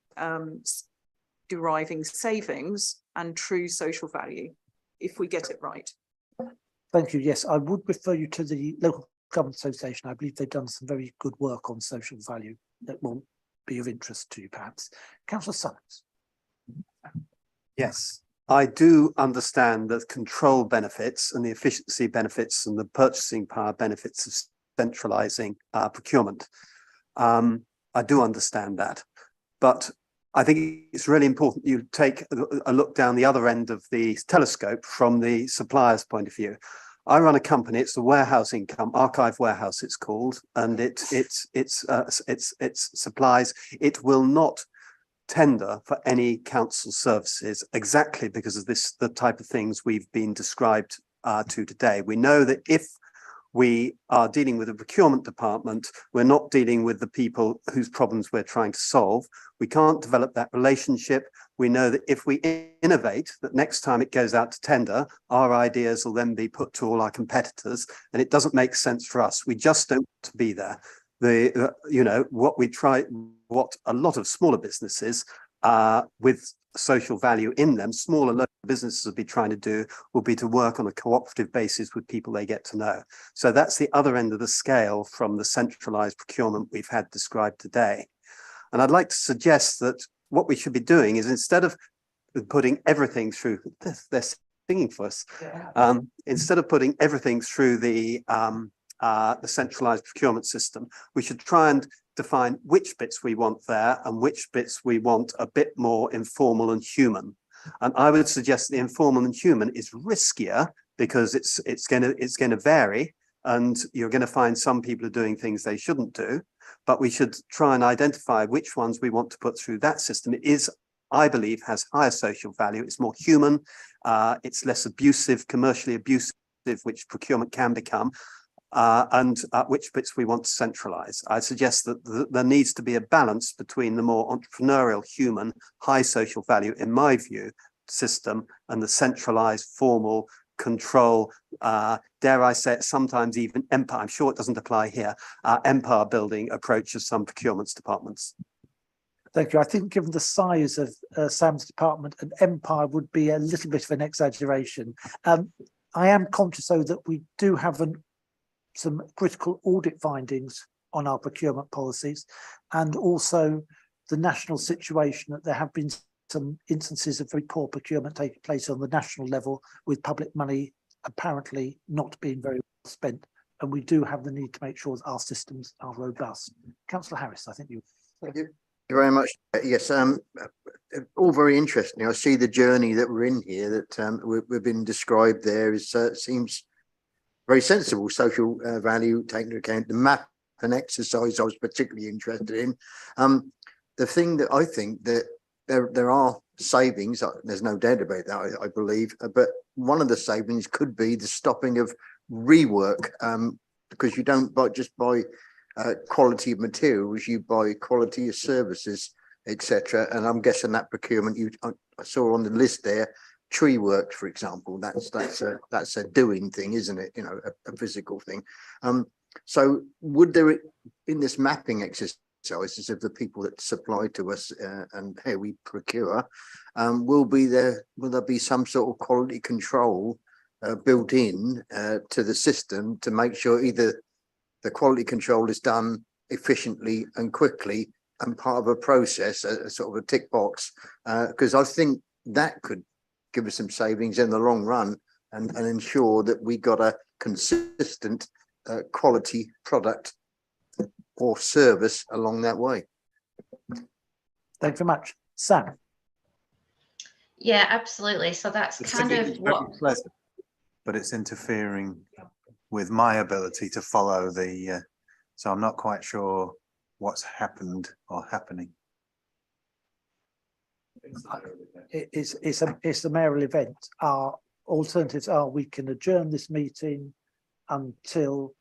deriving savings and true social value if we get it right. Thank you. Yes, I would refer you to the Local Government Association. I believe they've done some very good work on social value that will be of interest to you, perhaps. Councillor Summers. Yes, I do understand the control benefits and the efficiency benefits and the purchasing power benefits of centralising procurement. I do understand that, but I think it's really important you take a look down the other end of the telescope from the supplier's point of view. I run a company. It's a warehouse income, Archive Warehouse it's called, and it supplies. It will not tender for any council services exactly because of the type of things we've been described to today. We know that if we are dealing with a procurement department, we're not dealing with the people whose problems we're trying to solve. We can't develop that relationship. We know that if we innovate, that next time it goes out to tender, our ideas will then be put to all our competitors, and it doesn't make sense for us. We just don't want to be there. What a lot of smaller businesses with social value in them, smaller local businesses will be trying to do, will be to work on a cooperative basis with people they get to know. So that's the other end of the scale from the centralized procurement we've had described today. And I'd like to suggest that what we should be doing is, instead of putting everything through, they're singing for us, instead of putting everything through the centralized procurement system, we should try and define which bits we want there and which bits we want a bit more informal and human. And I would suggest the informal and human is riskier because it's going to vary, and you're going to find some people are doing things they shouldn't do. But we should try and identify which ones we want to put through that system. It is, I believe, has higher social value. It's more human. It's less abusive, commercially abusive, which procurement can become. and which bits we want to centralise. I suggest that there needs to be a balance between the more entrepreneurial, human, high social value, in my view, system and the centralised, formal control, dare I say it, sometimes even empire. I'm sure it doesn't apply here, empire building approach of some procurement departments. Thank you. I think given the size of Sam's department, an empire would be a little bit of an exaggeration. I am conscious, though, that we do have some critical audit findings on our procurement policies, and also the national situation, that there have been some instances of very poor procurement taking place on the national level, with public money apparently not being very well spent. And we do have the need to make sure that our systems are robust. Councillor Harris, I think you. Thank you very much. Yes, all very interesting. I see the journey that we're in here, that we've been described there, is seems very sensible. Social value taken into account. The map and exercise I was particularly interested in. The thing that I think that there are savings, there's no doubt about that, I believe, but one of the savings could be the stopping of rework, because you don't just buy quality of materials, you buy quality of services, etc. And I'm guessing that procurement, I saw on the list there, tree work, for example, that's a doing thing, isn't it? You know, a physical thing. So would there, in this mapping exercise of the people that supply to us and how we procure, will there be some sort of quality control built in to the system to make sure either the quality control is done efficiently and quickly and part of a process, a sort of a tick box, because I think that could give us some savings in the long run and ensure that we got a consistent quality product or service along that way. Thank you very much. Sam. Yeah, absolutely. So that's kind of what. Pleasant, but it's interfering with my ability to follow the. So I'm not quite sure what's happened or happening. It's a mayoral event. Our alternatives are we can adjourn this meeting until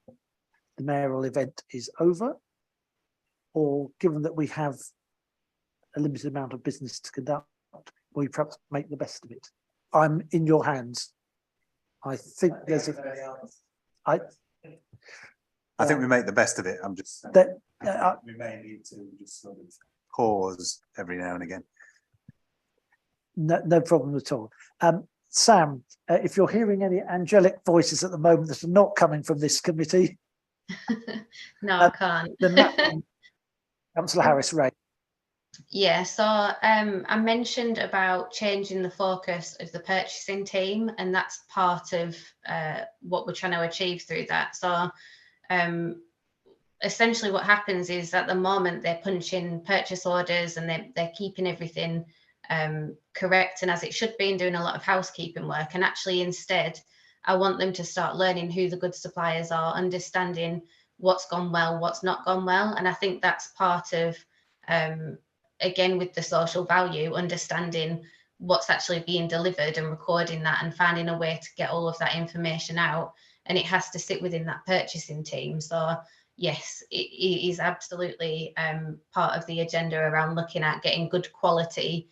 the mayoral event is over, or given that we have a limited amount of business to conduct, we perhaps make the best of it. I'm in your hands. I think there's I think we make the best of it. I'm just saying that we may need to just sort of pause every now and again. No problem at all. Sam, if you're hearing any angelic voices at the moment that are not coming from this committee. No, I can't. Councillor Harris, Ray. Yeah, so I mentioned about changing the focus of the purchasing team, and that's part of what we're trying to achieve through that. So essentially what happens is at the moment they're punching purchase orders and they're keeping everything correct and as it should be and doing a lot of housekeeping work. And actually instead, I want them to start learning who the good suppliers are, understanding what's gone well, what's not gone well. And I think that's part of, again, with the social value, understanding what's actually being delivered and recording that and finding a way to get all of that information out. And it has to sit within that purchasing team. So yes, it is absolutely part of the agenda around looking at getting good quality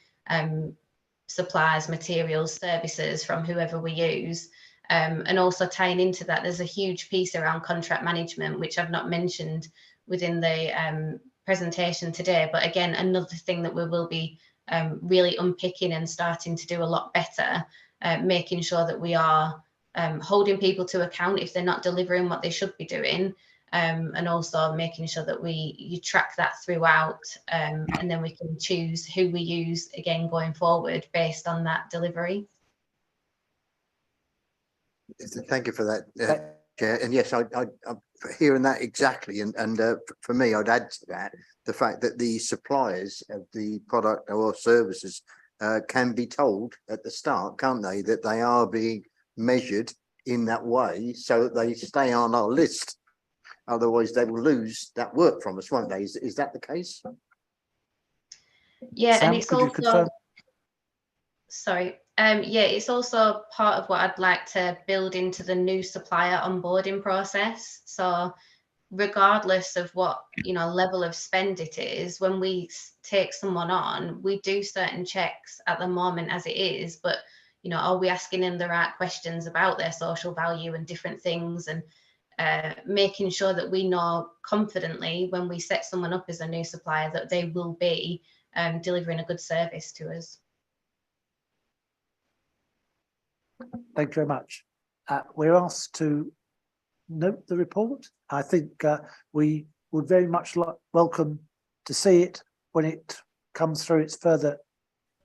supplies, materials, services from whoever we use. And also tying into that, there's a huge piece around contract management, which I've not mentioned within the presentation today. But again, another thing that we will be really unpicking and starting to do a lot better, making sure that we are holding people to account if they're not delivering what they should be doing, and also making sure that you track that throughout, and then we can choose who we use again going forward based on that delivery. Thank you for that, Chair. And yes, I'm hearing that exactly. And for me, I'd add to that the fact that the suppliers of the product or services can be told at the start, can't they, that they are being measured in that way so that they stay on our list. Otherwise, they will lose that work from us, won't they? Is that the case? Yeah, Sam, and it's could you also. confirm? Sorry, Yeah, it's also part of what I'd like to build into the new supplier onboarding process. So regardless of what, you know, level of spend it is, when we take someone on, we do certain checks at the moment as it is, but, you know, are we asking them the right questions about their social value and different things, and making sure that we know confidently when we set someone up as a new supplier that they will be delivering a good service to us. Thank you very much. We're asked to note the report. I think we would very much welcome to see it when it comes through its further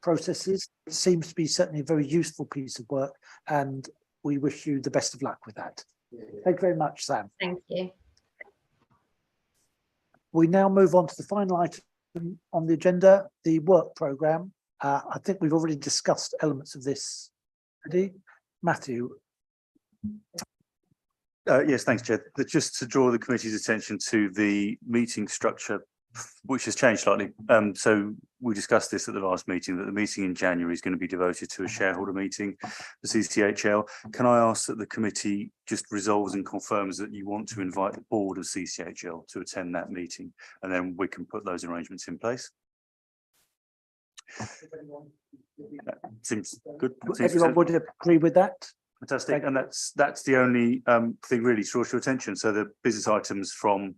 processes. It seems to be certainly a very useful piece of work, and we wish you the best of luck with that. Thank you very much, Sam. Thank you. We now move on to the final item on the agenda, the work programme. I think we've already discussed elements of this already. Matthew. Yes, thanks, Chair. Just to draw the committee's attention to the meeting structure, which has changed slightly. So we discussed this at the last meeting, that the meeting in January is going to be devoted to a shareholder meeting, the CCHL. Can I ask that the committee just resolves and confirms that you want to invite the board of CCHL to attend that meeting, and then we can put those arrangements in place? That seems good. Everyone would agree with that? Fantastic, and that's the only thing really to draw to your attention. So the business items from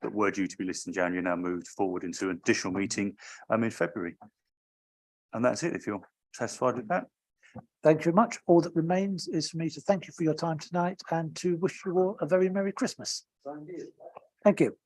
that were due to be listed in January now moved forward into an additional meeting in February. And that's it, if you're satisfied with that. Thank you very much. All that remains is for me to thank you for your time tonight and to wish you all a very Merry Christmas. Thank you.